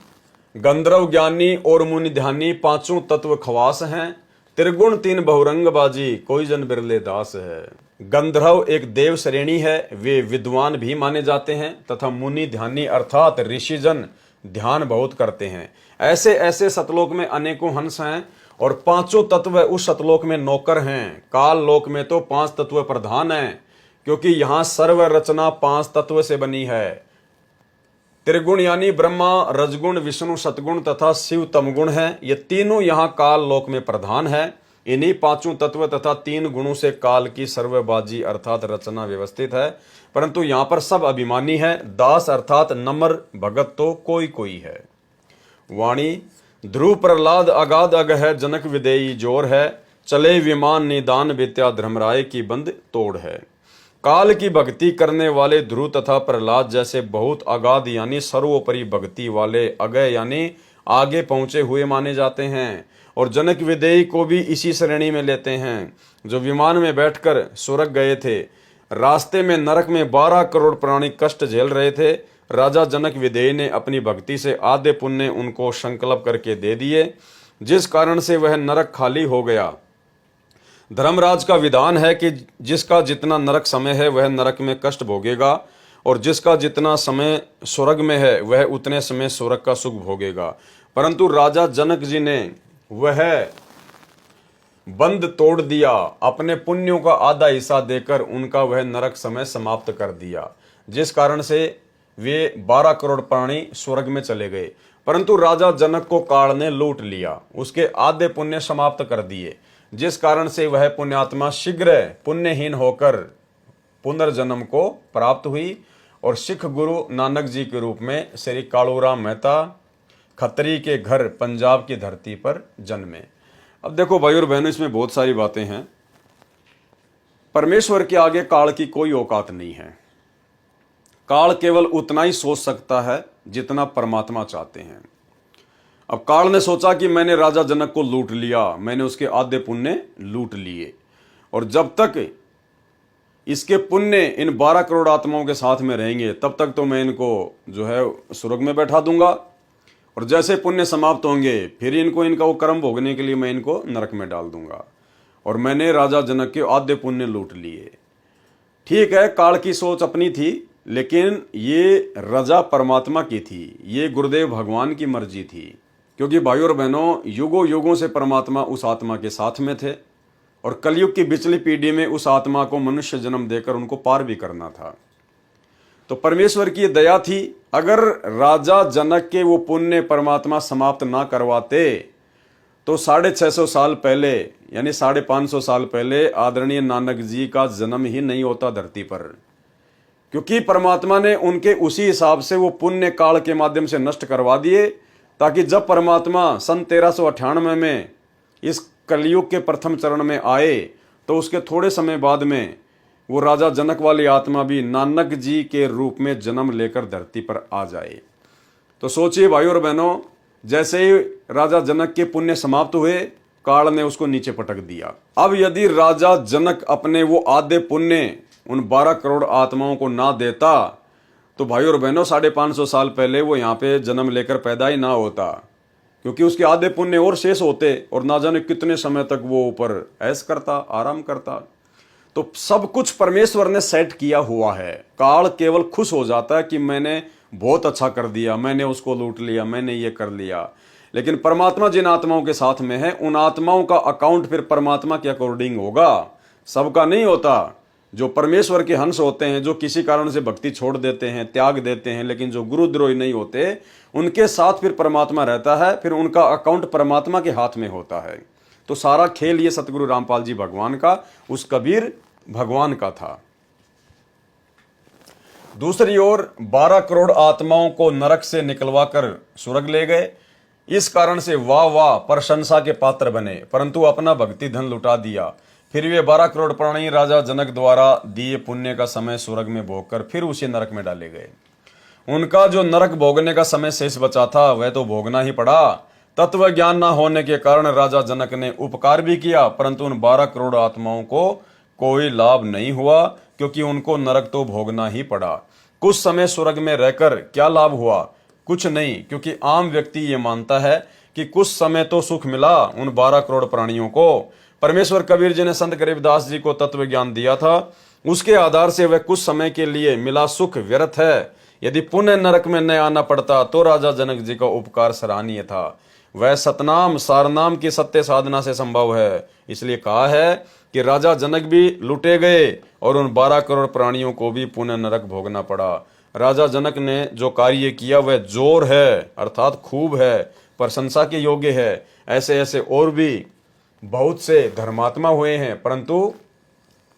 गंधर्व ज्ञानी और मुनि ध्यानी पांचों तत्व खवास हैं, त्रिगुण तीन बहुरंग बाजी कोई जन बिरले दास है। गंधर्व एक देव श्रेणी है, वे विद्वान भी माने जाते हैं तथा मुनि ध्यानी अर्थात ऋषिजन ध्यान बहुत करते हैं। ऐसे ऐसे सतलोक में अनेकों हंस हैं और पांचों तत्व उस सतलोक में नौकर हैं। काल लोक में तो पांच तत्व प्रधान हैं, क्योंकि यहां सर्व रचना पांच तत्व से बनी है। त्रिगुण यानी ब्रह्मा रजगुण विष्णु सतगुण तथा शिव तमगुण है, ये तीनों यहाँ काल लोक में प्रधान है। इन्हीं पांचों तत्व तथा तीन गुणों से काल की सर्वबाजी अर्थात रचना व्यवस्थित है। परंतु यहाँ पर सब अभिमानी है। दास अर्थात नम्र भगत तो कोई कोई है। वाणी ध्रुव प्रहलाद अगाध अग है, जनक विदेयी जोर है, चले विमान निदान विद्या धर्मराय की बंद तोड़ है। काल की भक्ति करने वाले ध्रुव तथा प्रहलाद जैसे बहुत अगाध यानी सर्वोपरि भक्ति वाले अगय यानी आगे पहुंचे हुए माने जाते हैं। और जनक विदेयी को भी इसी श्रेणी में लेते हैं, जो विमान में बैठकर स्वर्ग गए थे। रास्ते में नरक में 12 करोड़ प्राणी कष्ट झेल रहे थे। राजा जनक विदेयी ने अपनी भक्ति से आधे पुण्य उनको संकल्प करके दे दिए, जिस कारण से वह नरक खाली हो गया। धर्मराज का विधान है कि जिसका जितना नरक समय है वह नरक में कष्ट भोगेगा, और जिसका जितना समय स्वर्ग में है वह उतने समय स्वर्ग का सुख भोगेगा। परंतु राजा जनक जी ने वह बंद तोड़ दिया, अपने पुण्यों का आधा हिस्सा देकर उनका वह नरक समय समाप्त कर दिया, जिस कारण से वे 12 करोड़ प्राणी स्वर्ग में चले गए। परंतु राजा जनक को काल ने लूट लिया, उसके आधे पुण्य समाप्त कर दिए, जिस कारण से वह पुण्यात्मा शीघ्र पुण्यहीन होकर पुनर्जन्म को प्राप्त हुई और सिख गुरु नानक जी के रूप में श्री कालूराम मेहता खत्री के घर पंजाब की धरती पर जन्मे। अब देखो भाई और बहनों, इसमें बहुत सारी बातें हैं। परमेश्वर के आगे काल की कोई औकात नहीं है। काल केवल उतना ही सोच सकता है जितना परमात्मा चाहते हैं। अब काल ने सोचा कि मैंने राजा जनक को लूट लिया, मैंने उसके आधे पुण्य लूट लिए, और जब तक इसके पुण्य इन 12 करोड़ आत्माओं के साथ में रहेंगे तब तक तो मैं इनको जो है स्वर्ग में बैठा दूंगा, और जैसे पुण्य समाप्त होंगे फिर इनको इनका वो कर्म भोगने के लिए मैं इनको नरक में डाल दूंगा। और मैंने राजा जनक के आधे पुण्य लूट लिए। ठीक है, काल की सोच अपनी थी, लेकिन ये रजा परमात्मा की थी, ये गुरुदेव भगवान की मर्जी थी। क्योंकि भाइयों और बहनों, युगों युगों से परमात्मा उस आत्मा के साथ में थे, और कलयुग की पिछली पीढ़ी में उस आत्मा को मनुष्य जन्म देकर उनको पार भी करना था। तो परमेश्वर की दया थी, अगर राजा जनक के वो पुण्य परमात्मा समाप्त ना करवाते तो 650 साल पहले यानी 550 साल पहले आदरणीय नानक जी का जन्म ही नहीं होता धरती पर। क्योंकि परमात्मा ने उनके उसी हिसाब से वो पुण्य काल के माध्यम से नष्ट करवा दिए, ताकि जब परमात्मा सन 1398 में इस कलयुग के प्रथम चरण में आए तो उसके थोड़े समय बाद में वो राजा जनक वाली आत्मा भी नानक जी के रूप में जन्म लेकर धरती पर आ जाए। तो सोचिए भाइयों और बहनों, जैसे ही राजा जनक के पुण्य समाप्त हुए, काल ने उसको नीचे पटक दिया। अब यदि राजा जनक अपने वो आधे पुण्य उन 12 करोड़ आत्माओं को ना देता तो भाइयों और बहनों 550 साल पहले वो यहाँ पे जन्म लेकर पैदा ही ना होता, क्योंकि उसके आधे पुण्य और शेष होते और ना जाने कितने समय तक वो ऊपर ऐश करता, आराम करता। तो सब कुछ परमेश्वर ने सेट किया हुआ है। काल केवल खुश हो जाता है कि मैंने बहुत अच्छा कर दिया, मैंने उसको लूट लिया, मैंने ये कर लिया। लेकिन परमात्मा जिन आत्माओं के साथ में है, उन आत्माओं का अकाउंट फिर परमात्मा के अकॉर्डिंग होगा, सबका नहीं होता। जो परमेश्वर के हंस होते हैं, जो किसी कारण से भक्ति छोड़ देते हैं, त्याग देते हैं, लेकिन जो गुरुद्रोही नहीं होते, उनके साथ फिर परमात्मा रहता है, फिर उनका अकाउंट परमात्मा के हाथ में होता है। तो सारा खेल ये सतगुरु रामपाल जी भगवान का, उस कबीर भगवान का था। दूसरी ओर 12 करोड़ आत्माओं को नरक से निकलवा कर स्वर्ग ले गए। इस कारण से वाह वाह प्रशंसा के पात्र बने, परंतु अपना भक्ति धन लुटा दिया। फिर वे 12 करोड़ प्राणी राजा जनक द्वारा दिए पुण्य का समय स्वर्ग में भोगकर फिर उसी नरक में डाले गए। उनका जो नरक भोगने का समय शेष बचा था वह तो भोगना ही पड़ा। तत्व ज्ञान न होने के कारण राजा जनक ने उपकार भी किया, परंतु उन 12 करोड़ आत्माओं को कोई लाभ नहीं हुआ, क्योंकि उनको नरक तो भोगना ही पड़ा। कुछ समय स्वर्ग में रहकर क्या लाभ हुआ? कुछ नहीं, क्योंकि आम व्यक्ति ये मानता है कि कुछ समय तो सुख मिला उन 12 करोड़ प्राणियों को। परमेश्वर कबीर जी ने संत गरीबदास जी को तत्व ज्ञान दिया था, उसके आधार से वह कुछ समय के लिए मिला सुख व्यर्थ है। यदि पुण्य नरक में न आना पड़ता तो राजा जनक जी का उपकार सराहनीय था। वह सतनाम सारनाम की सत्य साधना से संभव है। इसलिए कहा है कि राजा जनक भी लुटे गए और उन 12 करोड़ प्राणियों को भी पुण्य नरक भोगना पड़ा। राजा जनक ने जो कार्य किया वह जोर है, अर्थात खूब है, प्रशंसा के योग्य है। ऐसे ऐसे और भी बहुत से धर्मात्मा हुए हैं, परंतु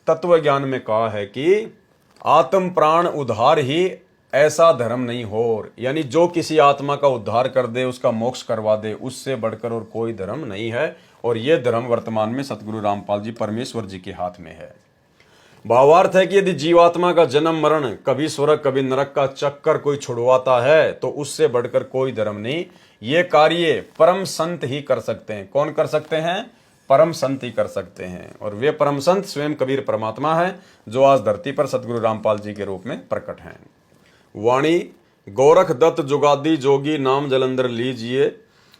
तत्व ज्ञान में कहा है कि आत्म प्राण उद्धार ही ऐसा धर्म नहीं हो, यानी जो किसी आत्मा का उद्धार कर दे, उसका मोक्ष करवा दे, उससे बढ़कर और कोई धर्म नहीं है। और ये धर्म वर्तमान में सतगुरु रामपाल जी परमेश्वर जी के हाथ में है। भावार्थ है कि यदि जीवात्मा का जन्म मरण, कभी स्वर्ग कभी नरक का चक्कर कोई छुड़वाता है तो उससे बढ़कर कोई धर्म नहीं। ये कार्य परम संत ही कर सकते हैं। कौन कर सकते हैं? परम संत ही कर सकते हैं। और वे परम संत स्वयं कबीर परमात्मा है, जो आज धरती पर सतगुरु रामपाल जी के रूप में प्रकट हैं। वाणी गोरख दत्त जुगादी जोगी नाम जलंधर लीजिए,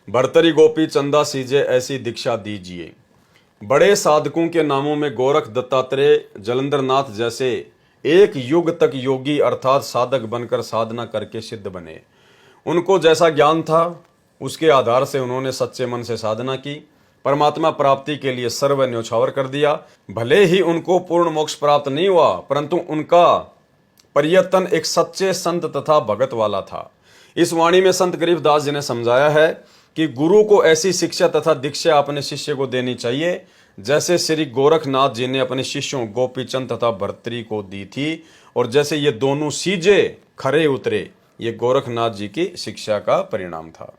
भरतरी गोपी चंदा सीजे ऐसी दीक्षा दीजिए। बड़े साधकों के नामों में गोरख दत्तात्रेय जलंधर नाथ जैसे एक युग तक योगी अर्थात साधक बनकर साधना करके सिद्ध बने। उनको जैसा ज्ञान था उसके आधार से उन्होंने सच्चे मन से साधना की, परमात्मा प्राप्ति के लिए सर्व न्योछावर कर दिया। भले ही उनको पूर्ण मोक्ष प्राप्त नहीं हुआ, परंतु उनका प्रयत्न एक सच्चे संत तथा भगत वाला था। इस वाणी में संत गरीबदास जी ने समझाया है कि गुरु को ऐसी शिक्षा तथा दीक्षा अपने शिष्य को देनी चाहिए जैसे श्री गोरखनाथ जी ने अपने शिष्यों गोपीचंद तथा भर्तरी को दी थी, और जैसे ये दोनों सीजे खरे उतरे, ये गोरखनाथ जी की शिक्षा का परिणाम था।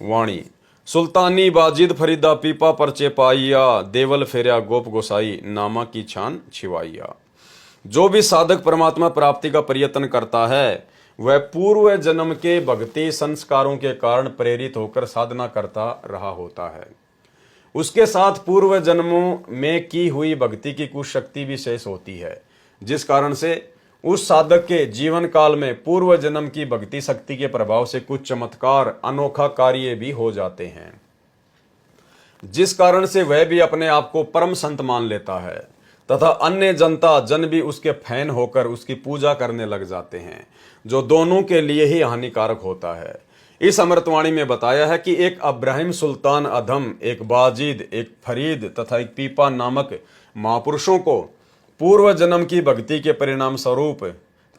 वाणी सुल्तानी बाजिद फरीदा पीपा परचे पाइया, देवल फेरिया गोप गोसाई नामा की छान छिवाइया। जो भी साधक परमात्मा प्राप्ति का प्रयत्न करता है वह पूर्व जन्म के भक्ति संस्कारों के कारण प्रेरित होकर साधना करता रहा होता है। उसके साथ पूर्व जन्मों में की हुई भक्ति की कुछ शक्ति भी शेष होती है, जिस कारण से उस साधक के जीवन काल में पूर्व जन्म की भक्ति शक्ति के प्रभाव से कुछ चमत्कार अनोखा कार्य भी हो जाते हैं, जिस कारण से वह भी अपने आप को परम संत मान लेता है तथा अन्य जनता जन भी उसके फैन होकर उसकी पूजा करने लग जाते हैं, जो दोनों के लिए ही हानिकारक होता है। इस अमृतवाणी में बताया है कि एक अब्राहिम सुल्तान अधम, एक बाजिद, एक फरीद तथा एक पीपा नामक महापुरुषों को पूर्व जन्म की भक्ति के परिणाम स्वरूप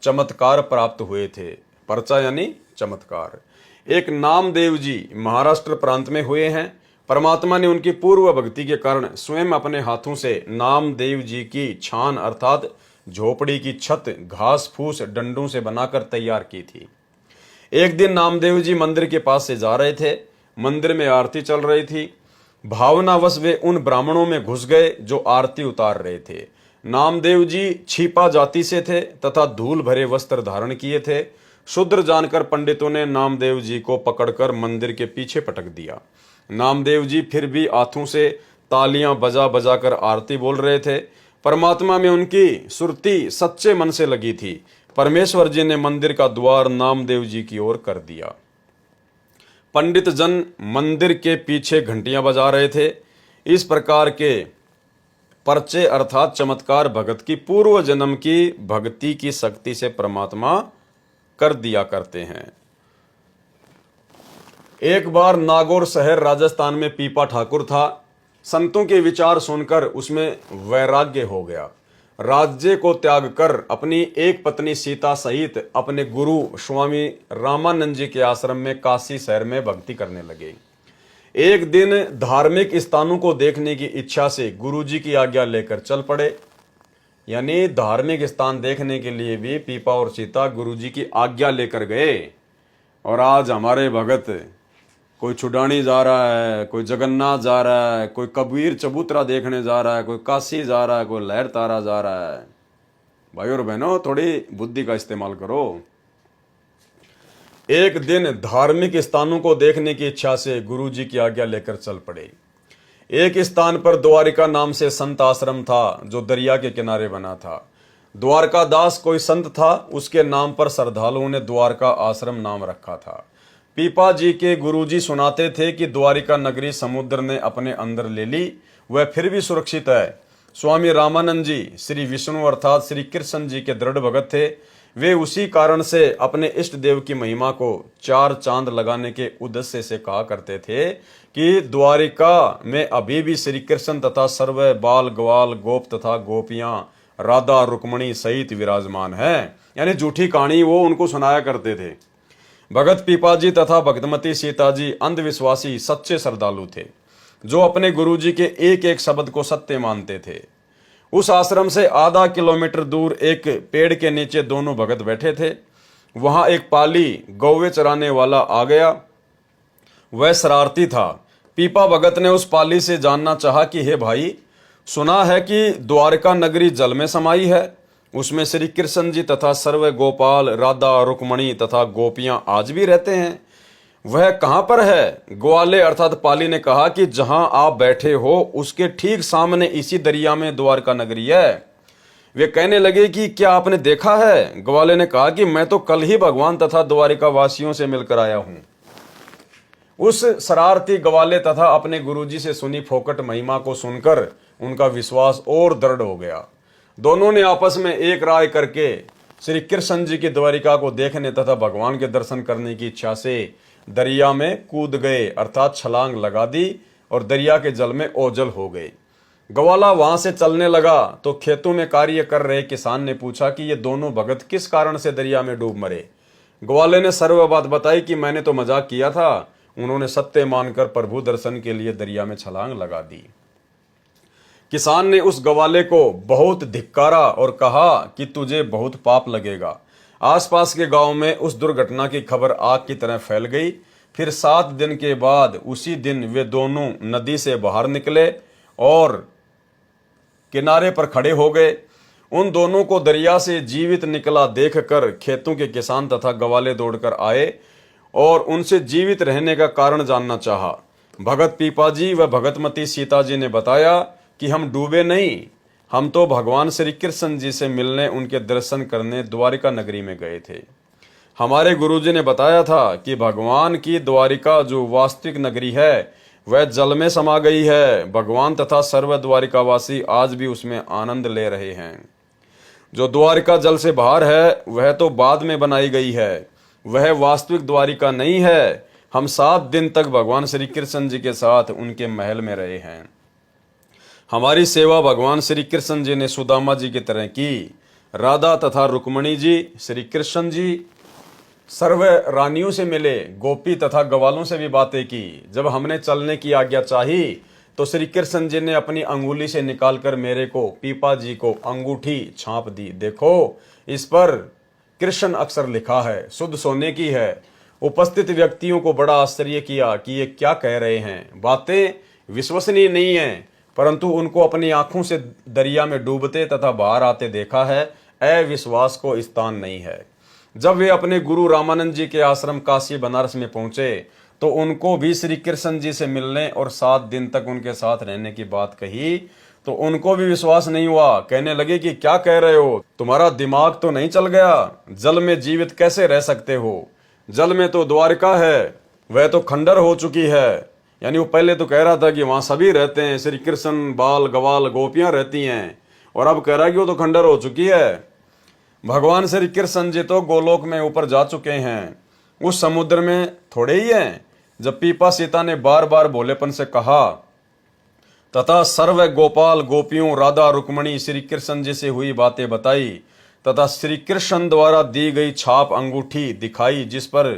चमत्कार प्राप्त हुए थे। पर्चा यानी चमत्कार। एक नामदेव जी महाराष्ट्र प्रांत में हुए हैं। परमात्मा ने उनकी पूर्व भक्ति के कारण स्वयं अपने हाथों से नामदेव जी की छान अर्थात झोपड़ी की छत घास फूस डंडों से बनाकर तैयार की थी। एक दिन नामदेव जी मंदिर के पास से जा रहे थे। मंदिर में आरती चल रही थी। भावनावश वे उन ब्राह्मणों में घुस गए जो आरती उतार रहे थे। नामदेव जी छिपा जाति से थे तथा धूल भरे वस्त्र धारण किए थे। शूद्र जानकर पंडितों ने नामदेव जी को पकड़कर मंदिर के पीछे पटक दिया। नामदेव जी फिर भी हाथों से तालियां बजा बजा कर आरती बोल रहे थे। परमात्मा में उनकी सुरती सच्चे मन से लगी थी। परमेश्वर जी ने मंदिर का द्वार नामदेव जी की ओर कर दिया। पंडित जन मंदिर के पीछे घंटियां बजा रहे थे। इस प्रकार के पर्चे अर्थात चमत्कार भगत की पूर्व जन्म की भक्ति की शक्ति से परमात्मा कर दिया करते हैं। एक बार नागौर शहर राजस्थान में पीपा ठाकुर था। संतों के विचार सुनकर उसमें वैराग्य हो गया। राज्य को त्याग कर अपनी एक पत्नी सीता सहित अपने गुरु स्वामी रामानंद जी के आश्रम में काशी शहर में भक्ति करने लगे। एक दिन धार्मिक स्थानों को देखने की इच्छा से गुरु जी की आज्ञा लेकर चल पड़े। यानी धार्मिक स्थान देखने के लिए भी पीपा और सीता गुरु जी की आज्ञा लेकर गए। और आज हमारे भगत कोई छुडानी जा रहा है, कोई जगन्नाथ जा रहा है, कोई कबीर चबूतरा देखने जा रहा है, कोई काशी जा रहा है, कोई लहर तारा जा रहा है। भाई और बहनों, थोड़ी बुद्धि का इस्तेमाल करो। एक दिन धार्मिक स्थानों को देखने की इच्छा से गुरु जी की आज्ञा लेकर चल पड़े। एक स्थान पर द्वारिका नाम से संत आश्रम था जो दरिया के किनारे बना था। द्वारका दास कोई संत था, उसके नाम पर श्रद्धालुओं ने द्वारका आश्रम नाम रखा था। पीपा जी के गुरुजी सुनाते थे कि द्वारिका नगरी समुद्र ने अपने अंदर ले ली, वह फिर भी सुरक्षित है। स्वामी रामानंद जी श्री विष्णु अर्थात श्री कृष्ण जी के दृढ़ भगत थे। वे उसी कारण से अपने इष्ट देव की महिमा को 4 चांद लगाने के उद्देश्य से कहा करते थे कि द्वारिका में अभी भी श्री कृष्ण तथा सर्व बाल ग्वाल गोप तथा गोपियां राधा रुक्मणी सहित विराजमान है। यानी झूठी कहानी वो उनको सुनाया करते थे। भगत पीपाजी तथा भक्तमती सीताजी अंधविश्वासी सच्चे श्रद्धालु थे जो अपने गुरुजी के एक एक शब्द को सत्य मानते थे। उस आश्रम से आधा किलोमीटर दूर एक पेड़ के नीचे दोनों भगत बैठे थे। वहां एक पाली गौवे चराने वाला आ गया। वह शरारती था। पीपा भगत ने उस पाली से जानना चाहा कि हे भाई, सुना है कि द्वारका नगरी जल में समाई है, उसमें श्री कृष्ण जी तथा सर्व गोपाल राधा रुक्मणी तथा गोपियां आज भी रहते हैं, वह कहां पर है? ग्वाले अर्थात पाली ने कहा कि जहां आप बैठे हो उसके ठीक सामने इसी दरिया में द्वारका नगरी है। वे कहने लगे कि क्या आपने देखा है? ग्वाले ने कहा कि मैं तो कल ही भगवान तथा द्वारिका वासियों से मिलकर आया हूं। उस शरारती ग्वाले तथा अपने गुरुजी से सुनी फोकट महिमा को सुनकर उनका विश्वास और दृढ़ हो गया। दोनों ने आपस में एक राय करके श्री कृष्ण जी की द्वारिका को देखने तथा भगवान के दर्शन करने की इच्छा से दरिया में कूद गए अर्थात छलांग लगा दी और दरिया के जल में ओझल हो गए। ग्वाला वहां से चलने लगा तो खेतों में कार्य कर रहे किसान ने पूछा कि ये दोनों भगत किस कारण से दरिया में डूब मरे। ग्वाले ने सर्व बात बताई कि मैंने तो मजाक किया था। उन्होंने सत्य मानकर प्रभु दर्शन के लिए दरिया में छलांग लगा दी। किसान ने उस ग्वाले को बहुत धिक्कारा और कहा कि तुझे बहुत पाप लगेगा। आसपास के गांव में उस दुर्घटना की खबर आग की तरह फैल गई। फिर 7 दिन के बाद उसी दिन वे दोनों नदी से बाहर निकले और किनारे पर खड़े हो गए। उन दोनों को दरिया से जीवित निकला देखकर खेतों के किसान तथा गवाले दौड़कर आए और उनसे जीवित रहने का कारण जानना चाहा। भगत पीपाजी व भगतमती सीता जी ने बताया कि हम डूबे नहीं, हम तो भगवान श्री कृष्ण जी से मिलने, उनके दर्शन करने द्वारिका नगरी में गए थे। हमारे गुरुजी ने बताया था कि भगवान की द्वारिका जो वास्तविक नगरी है वह जल में समा गई है। भगवान तथा सर्व द्वारिकावासी आज भी उसमें आनंद ले रहे हैं। जो द्वारिका जल से बाहर है वह तो बाद में बनाई गई है, वह वास्तविक द्वारिका नहीं है। हम 7 दिन तक भगवान श्री कृष्ण जी के साथ उनके महल में रहे हैं। हमारी सेवा भगवान श्री कृष्ण जी ने सुदामा जी की तरह की। राधा तथा रुक्मणी जी, श्री कृष्ण जी सर्व रानियों से मिले, गोपी तथा गवालों से भी बातें की। जब हमने चलने की आज्ञा चाही तो श्री कृष्ण जी ने अपनी अंगुली से निकालकर मेरे को, पीपा जी को अंगूठी छाप दी। देखो, इस पर कृष्ण अक्षर लिखा है, शुद्ध सोने की है। उपस्थित व्यक्तियों को बड़ा आश्चर्य किया कि ये क्या कह रहे हैं। बातें विश्वसनीय नहीं है, परंतु उनको अपनी आंखों से दरिया में डूबते तथा बाहर आते देखा है। अविश्वास को स्थान नहीं है। जब वे अपने गुरु रामानंद जी के आश्रम काशी बनारस में पहुंचे तो उनको भी श्री कृष्ण जी से मिलने और 7 दिन तक उनके साथ रहने की बात कही तो उनको भी विश्वास नहीं हुआ। कहने लगे कि क्या कह रहे हो, तुम्हारा दिमाग तो नहीं चल गया? जल में जीवित कैसे रह सकते हो? जल में तो द्वारिका है, वह तो खंडर हो चुकी है। यानी वो पहले तो कह रहा था कि वहां सभी रहते हैं, श्री कृष्ण, बाल गवाल गोपियां रहती हैं, और अब कह रहा है कि वो तो खंडर हो चुकी है। भगवान श्री कृष्ण जी तो गोलोक में ऊपर जा चुके हैं, उस समुद्र में थोड़े ही हैं। जब पीपा सीता ने बार बार भोलेपन से कहा तथा सर्व गोपाल गोपियों, राधा रुक्मणी, श्री कृष्ण जी से हुई बातें बताई तथा श्री कृष्ण द्वारा दी गई छाप अंगूठी दिखाई जिस पर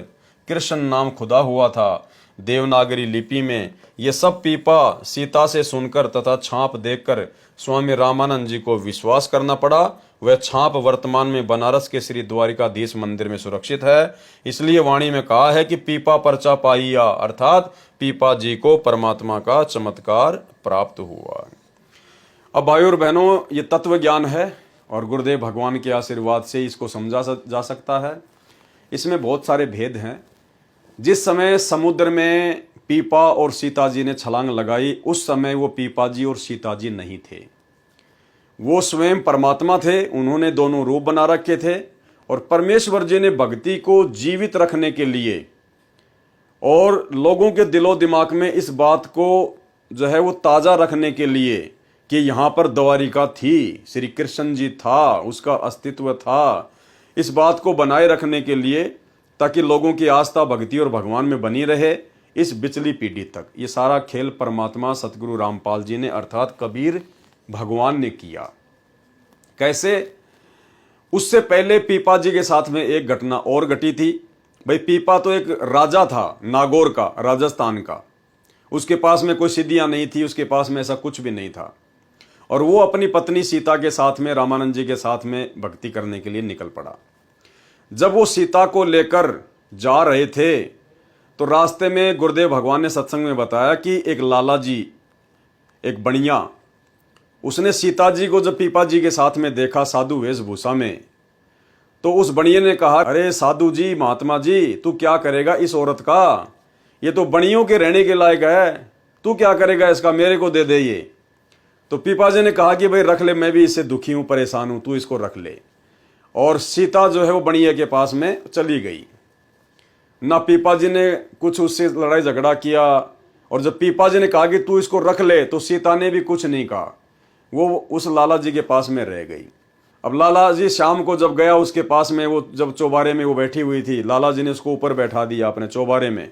कृष्ण नाम खुदा हुआ था देवनागरी लिपि में, ये सब पीपा सीता से सुनकर तथा छाप देखकर स्वामी रामानंद जी को विश्वास करना पड़ा। वह छाप वर्तमान में बनारस के श्री द्वारिकाधीश मंदिर में सुरक्षित है। इसलिए वाणी में कहा है कि पीपा परचा पाइया, अर्थात पीपा जी को परमात्मा का चमत्कार प्राप्त हुआ। अब भाइयों और बहनों, ये तत्व ज्ञान है और गुरुदेव भगवान के आशीर्वाद से इसको समझा जा सकता है। इसमें बहुत सारे भेद हैं। जिस समय समुद्र में पीपा और सीता जी ने छलांग लगाई, उस समय वो पीपा जी और सीता जी नहीं थे, वो स्वयं परमात्मा थे। उन्होंने दोनों रूप बना रखे थे और परमेश्वर जी ने भक्ति को जीवित रखने के लिए और लोगों के दिलो दिमाग में इस बात को जो है वो ताज़ा रखने के लिए कि यहाँ पर द्वारिका थी, श्री कृष्ण जी था, उसका अस्तित्व था, इस बात को बनाए रखने के लिए ताकि लोगों की आस्था भक्ति और भगवान में बनी रहे इस बिचली पीढ़ी तक। ये सारा खेल परमात्मा सतगुरु रामपाल जी ने अर्थात कबीर भगवान ने किया। कैसे? उससे पहले पीपा जी के साथ में एक घटना और घटी थी। भाई, पीपा तो एक राजा था, नागौर का, राजस्थान का। उसके पास में कोई सिद्धियां नहीं थी, उसके पास में ऐसा कुछ भी नहीं था, और वो अपनी पत्नी सीता के साथ में, रामानंद जी के साथ में भक्ति करने के लिए निकल पड़ा। जब वो सीता को लेकर जा रहे थे तो रास्ते में गुरुदेव भगवान ने सत्संग में बताया कि एक लाला जी, एक बनिया, उसने सीता जी को जब पीपा जी के साथ में देखा साधु वेशभूषा में, तो उस बनिए ने कहा, अरे साधु जी, महात्मा जी, तू क्या करेगा इस औरत का? ये तो बनियों के रहने के लायक है, तू क्या करेगा इसका? मेरे को दे दे ये। तो पीपा जी ने कहा कि भाई रख ले, मैं भी इससे दुखी हूं, परेशान हूं, तू इसको रख ले। और सीता जो है वो बनिए के पास में चली गई। ना पीपा जी ने कुछ उससे लड़ाई झगड़ा किया, और जब पीपा जी ने कहा कि तू इसको रख ले तो सीता ने भी कुछ नहीं कहा, वो उस लाला जी के पास में रह गई। अब लाला जी शाम को जब गया उसके पास में, वो जब चौबारे में वो बैठी हुई थी, लाला जी ने उसको ऊपर बैठा दिया अपने चौबारे में।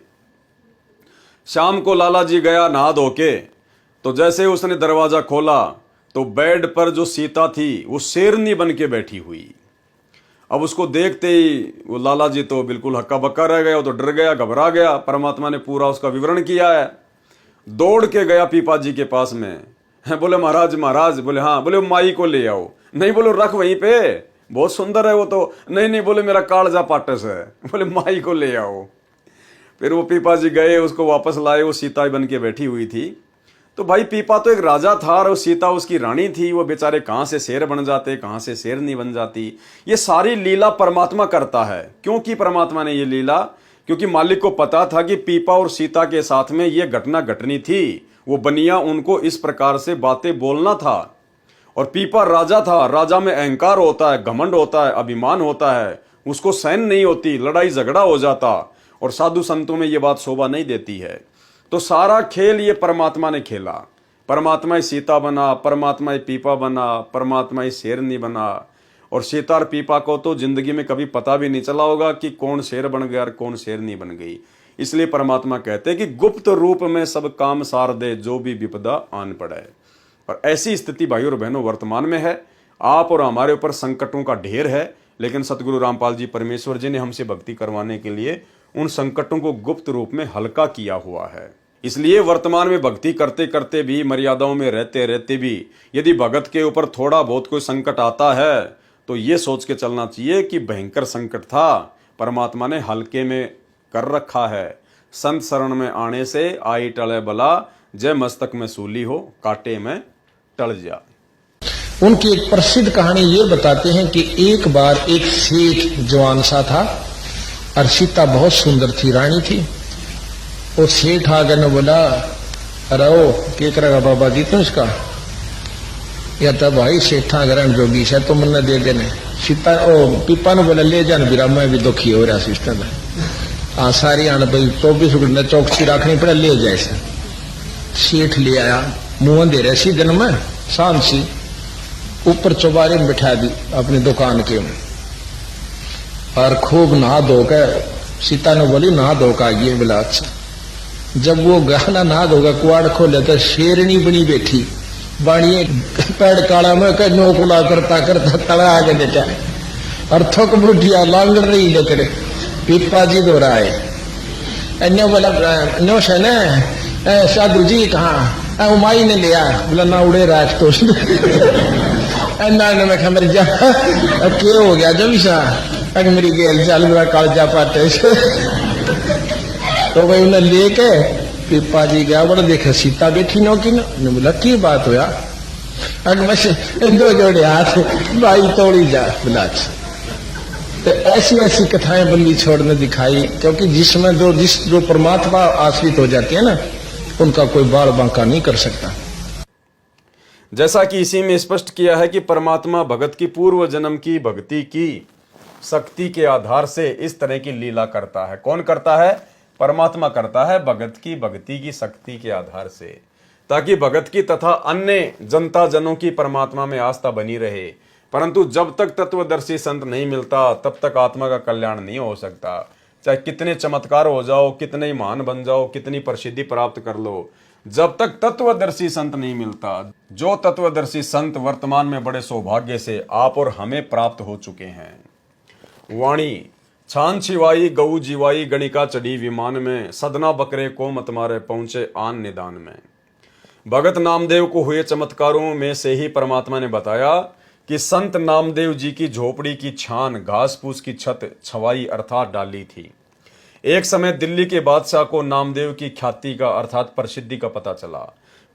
शाम को लाला जी गया नहा धो के, तो जैसे उसने दरवाजा खोला तो बेड पर जो सीता थी वो शेरनी बन के बैठी हुई। अब उसको देखते ही वो लाला जी तो बिल्कुल हक्का बक्का रह गया, वो तो डर गया, घबरा गया। परमात्मा ने पूरा उसका विवरण किया है। दौड़ के गया पीपा जी के पास में, बोले महाराज महाराज, बोले हाँ, बोले माई को ले आओ। नहीं, बोलो रख वहीं पे, बहुत सुंदर है वो तो। नहीं, बोले मेरा कालजा पाटस है, बोले माई को ले आओ। फिर वो पीपा जी गए, उसको वापस लाए, वो सीता बन के बैठी हुई थी। तो भाई पीपा तो एक राजा था और सीता उसकी रानी थी, वो बेचारे कहां से शेर बन जाते, कहां से शेर नहीं बन जाती। ये सारी लीला परमात्मा करता है। क्यों की परमात्मा ने ये लीला? क्योंकि मालिक को पता था कि पीपा और सीता के साथ में ये घटना घटनी थी। वो बनिया उनको इस प्रकार से बातें बोलना था। और पीपा राजा था, राजा में अहंकार होता है, घमंड होता है, अभिमान होता है, उसको सहन नहीं होती, लड़ाई झगड़ा हो जाता। और साधु संतों में ये बात शोभा नहीं देती है। तो सारा खेल ये परमात्मा ने खेला। परमात्मा ही सीता बना, परमात्मा ही पीपा बना, परमात्मा ही शेरनी बना। और सीता और पीपा को तो जिंदगी में कभी पता भी नहीं चला होगा कि कौन शेर बन गया और कौन शेरनी बन गई। इसलिए परमात्मा कहते हैं कि गुप्त रूप में सब काम सार दे, जो भी विपदा आन पड़े। और ऐसी स्थिति भाइयों और बहनों वर्तमान में है। आप और हमारे ऊपर संकटों का ढेर है, लेकिन सतगुरु रामपाल जी परमेश्वर जी ने हमसे भक्ति करवाने के लिए उन संकटों को गुप्त रूप में हल्का किया हुआ है। इसलिए वर्तमान में भक्ति करते करते भी, मर्यादाओं में रहते रहते भी, यदि भगत के ऊपर थोड़ा बहुत कोई संकट आता है तो ये सोच के चलना चाहिए कि भयंकर संकट था, परमात्मा ने हल्के में कर रखा है। संत शरण में आने से आई टले बला, जय मस्तक में सूली हो, कांटे में टल जा। उनकी एक प्रसिद्ध कहानी ये बताते हैं कि एक बार एक सेठ जवान सा था और सीता बहुत सुंदर थी, रानी थी। वो सेठ आगे ने बोला, अरे ओ क्या करेगा बाबा जी तो इसका, या तो भाई सेठा ग्रहण जोगी से तो मन दे देने। सीता ओ पीपा ने बोला, ले जान बिरा, मैं भी दुखी हो रहा सिस्टम में। हाँ सारी आने भाई 24 घंटे चौकसी रखनी पड़े, ले जाए से। सेठ ले आया, मुंह दे रहे सी दिन में शाम सी, ऊपर चौबारे में बिठा दी अपनी दुकान के, और खूब नहा धोकर, सीता ने बोली नहा धोकर आइए। बोला अच्छा। जब वो गहना नहा धोकर कुआड़ खोले तो शेरनी बनी बैठी, बाणिए पैड़ काला में कर नोकुला करता करता तड़ा आगे बेटा, और थक बुढ़िया लांगड़ रही लेकर पीपा जी दो रहा है। नो बोला नो से न साधु जी कहाँ, उमाई ने लिया। बोला ना उड़े राख तो मैं क्या मेरी जा क्या हो गया जब सा, अगर मेरी गेल चाल मेरा कालजा पाते। तो भाई उन्हें लेके पीपा जी गया, बोला देखे सीता बैठी नो की ना। बोला की बात हो यार, अगर मैं दो जोड़े हाथ भाई तोड़ी जा। बोला अच्छा। तो ऐसी ऐसी कथाएं बंदी छोड़ने दिखाई, क्योंकि जिसमें जो परमात्मा आश्रित हो जाते हैं ना, उनका कोई बाल बांका नहीं कर सकता। जैसा कि इसी में स्पष्ट किया है कि परमात्मा भगत की पूर्व जन्म की भक्ति की शक्ति के आधार से इस तरह की लीला करता है। कौन करता है? परमात्मा करता है, भगत की भक्ति की शक्ति के आधार से, ताकि भगत की तथा अन्य जनता जनों की परमात्मा में आस्था बनी रहे। परंतु जब तक तत्वदर्शी संत नहीं मिलता, तब तक आत्मा का कल्याण नहीं हो सकता। चाहे कितने चमत्कार हो जाओ, कितने ही महान बन जाओ, कितनी प्रसिद्धि प्राप्त कर लो, जब तक तत्वदर्शी संत नहीं मिलता, जो तत्वदर्शी संत वर्तमान में बड़े सौभाग्य से आप और हमें प्राप्त हो चुके हैं। वाणी छान छिवाई गऊ जीवाई, गणिका चढ़ी विमान में, सदना बकरे को मत मारे पहुंचे आन निदान में। भगत नामदेव को हुए चमत्कारों में से ही परमात्मा ने बताया कि संत नामदेव जी की झोपड़ी की छान, घास फूस की छत छवाई अर्थात डाली थी। एक समय दिल्ली के बादशाह को नामदेव की ख्याति का अर्थात प्रसिद्धि का पता चला।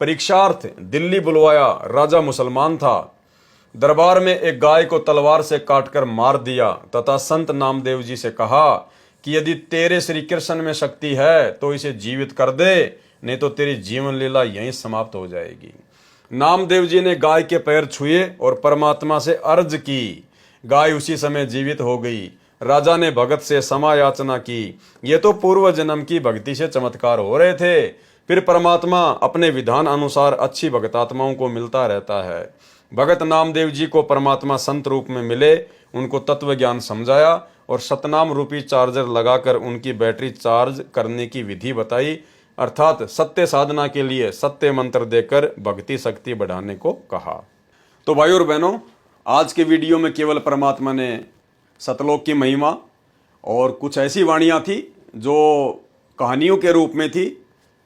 परीक्षार्थ दिल्ली बुलवाया। राजा मुसलमान था। दरबार में एक गाय को तलवार से काटकर मार दिया तथा संत नामदेव जी से कहा कि यदि तेरे श्री कृष्ण में शक्ति है तो इसे जीवित कर दे, नहीं तो तेरी जीवन लीला यहीं समाप्त हो जाएगी। नामदेव जी ने गाय के पैर छुए और परमात्मा से अर्ज की। गाय उसी समय जीवित हो गई। राजा ने भगत से क्षमा याचना की। ये तो पूर्व जन्म की भक्ति से चमत्कार हो रहे थे। फिर परमात्मा अपने विधान अनुसार अच्छी भगतात्माओं को मिलता रहता है। भगत नामदेव जी को परमात्मा संत रूप में मिले, उनको तत्व ज्ञान समझाया और सतनाम रूपी चार्जर लगाकर उनकी बैटरी चार्ज करने की विधि बताई, अर्थात सत्य साधना के लिए सत्य मंत्र देकर भक्ति शक्ति बढ़ाने को कहा। तो भाइयों और बहनों, आज के वीडियो में केवल परमात्मा ने सतलोक की महिमा और कुछ ऐसी वाणियाँ थी जो कहानियों के रूप में थी,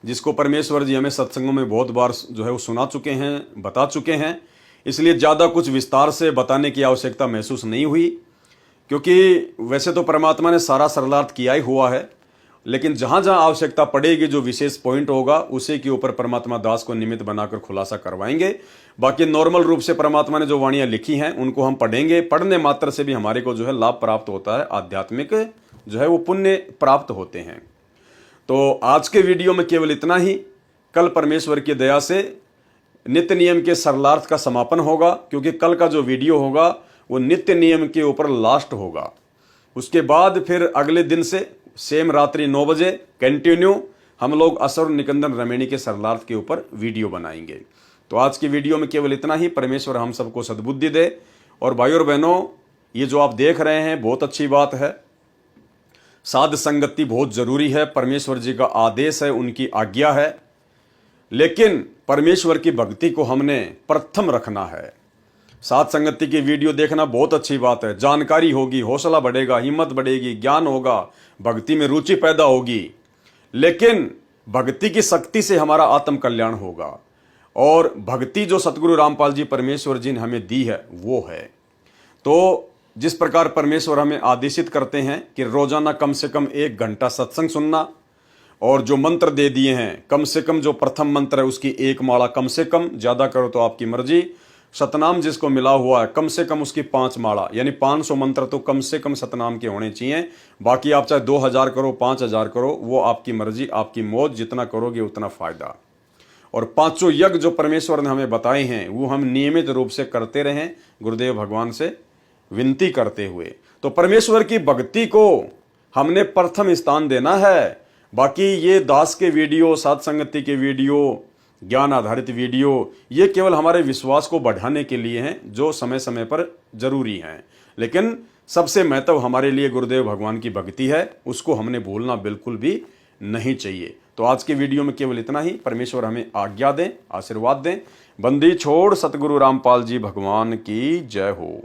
जिसको परमेश्वर जी हमें सत्संगों में बहुत बार जो है वो सुना चुके हैं, बता चुके हैं। इसलिए ज़्यादा कुछ विस्तार से बताने की आवश्यकता महसूस नहीं हुई, क्योंकि वैसे तो परमात्मा ने सारा सरलार्थ किया ही हुआ है। लेकिन जहां जहां आवश्यकता पड़ेगी, जो विशेष पॉइंट होगा उसी के ऊपर परमात्मा दास को निमित्त बनाकर खुलासा करवाएंगे। बाकी नॉर्मल रूप से परमात्मा ने जो वाणियां लिखी हैं उनको हम पढ़ेंगे। पढ़ने मात्र से भी हमारे को जो है लाभ प्राप्त होता है, आध्यात्मिक जो है वो पुण्य प्राप्त होते हैं। तो आज के वीडियो में केवल इतना ही। कल परमेश्वर की दया से नित्य नियम के सरलार्थ का समापन होगा, क्योंकि कल का जो वीडियो होगा वो नित्य नियम के ऊपर लास्ट होगा। उसके बाद फिर अगले दिन से सेम रात्रि 9 बजे कंटिन्यू हम लोग असुर निकंदन रमेणी के सरलार्थ के ऊपर वीडियो बनाएंगे। तो आज की वीडियो में केवल इतना ही। परमेश्वर हम सबको सद्बुद्धि दे। और भाइयों और बहनों, ये जो आप देख रहे हैं बहुत अच्छी बात है। साध संगति बहुत जरूरी है, परमेश्वर जी का आदेश है, उनकी आज्ञा है। लेकिन परमेश्वर की भक्ति को हमने प्रथम रखना है। साध संगति की वीडियो देखना बहुत अच्छी बात है, जानकारी होगी, हौसला बढ़ेगा, हिम्मत बढ़ेगी, ज्ञान होगा, भक्ति में रुचि पैदा होगी। लेकिन भक्ति की शक्ति से हमारा आत्म कल्याण होगा। और भक्ति जो सतगुरु रामपाल जी परमेश्वर जी ने हमें दी है वो है। तो जिस प्रकार परमेश्वर हमें आदेशित करते हैं कि रोजाना कम से कम 1 घंटा सत्संग सुनना, और जो मंत्र दे दिए हैं कम से कम जो प्रथम मंत्र है उसकी 1 माला कम से कम, ज्यादा करो तो आपकी मर्जी। सतनाम जिसको मिला हुआ है कम से कम उसकी 5 माला, यानी 500 मंत्र तो कम से कम सतनाम के होने चाहिए। बाकी आप चाहे 2000 करो, 5000 करो, वो आपकी मर्जी, आपकी मौज, जितना करोगे उतना फायदा। और 5 यज्ञ जो परमेश्वर ने हमें बताए हैं वो हम नियमित रूप से करते रहें, गुरुदेव भगवान से विनती करते हुए। तो परमेश्वर की भक्ति को हमने प्रथम स्थान देना है। बाकी ये दास के वीडियो, साध संगति के वीडियो, ज्ञान आधारित वीडियो, ये केवल हमारे विश्वास को बढ़ाने के लिए हैं, जो समय समय पर जरूरी हैं। लेकिन सबसे महत्व हमारे लिए गुरुदेव भगवान की भक्ति है, उसको हमने भूलना बिल्कुल भी नहीं चाहिए। तो आज के वीडियो में केवल इतना ही। परमेश्वर हमें आज्ञा दें, आशीर्वाद दें। बंदी छोड़ सतगुरु रामपाल जी भगवान की जय हो।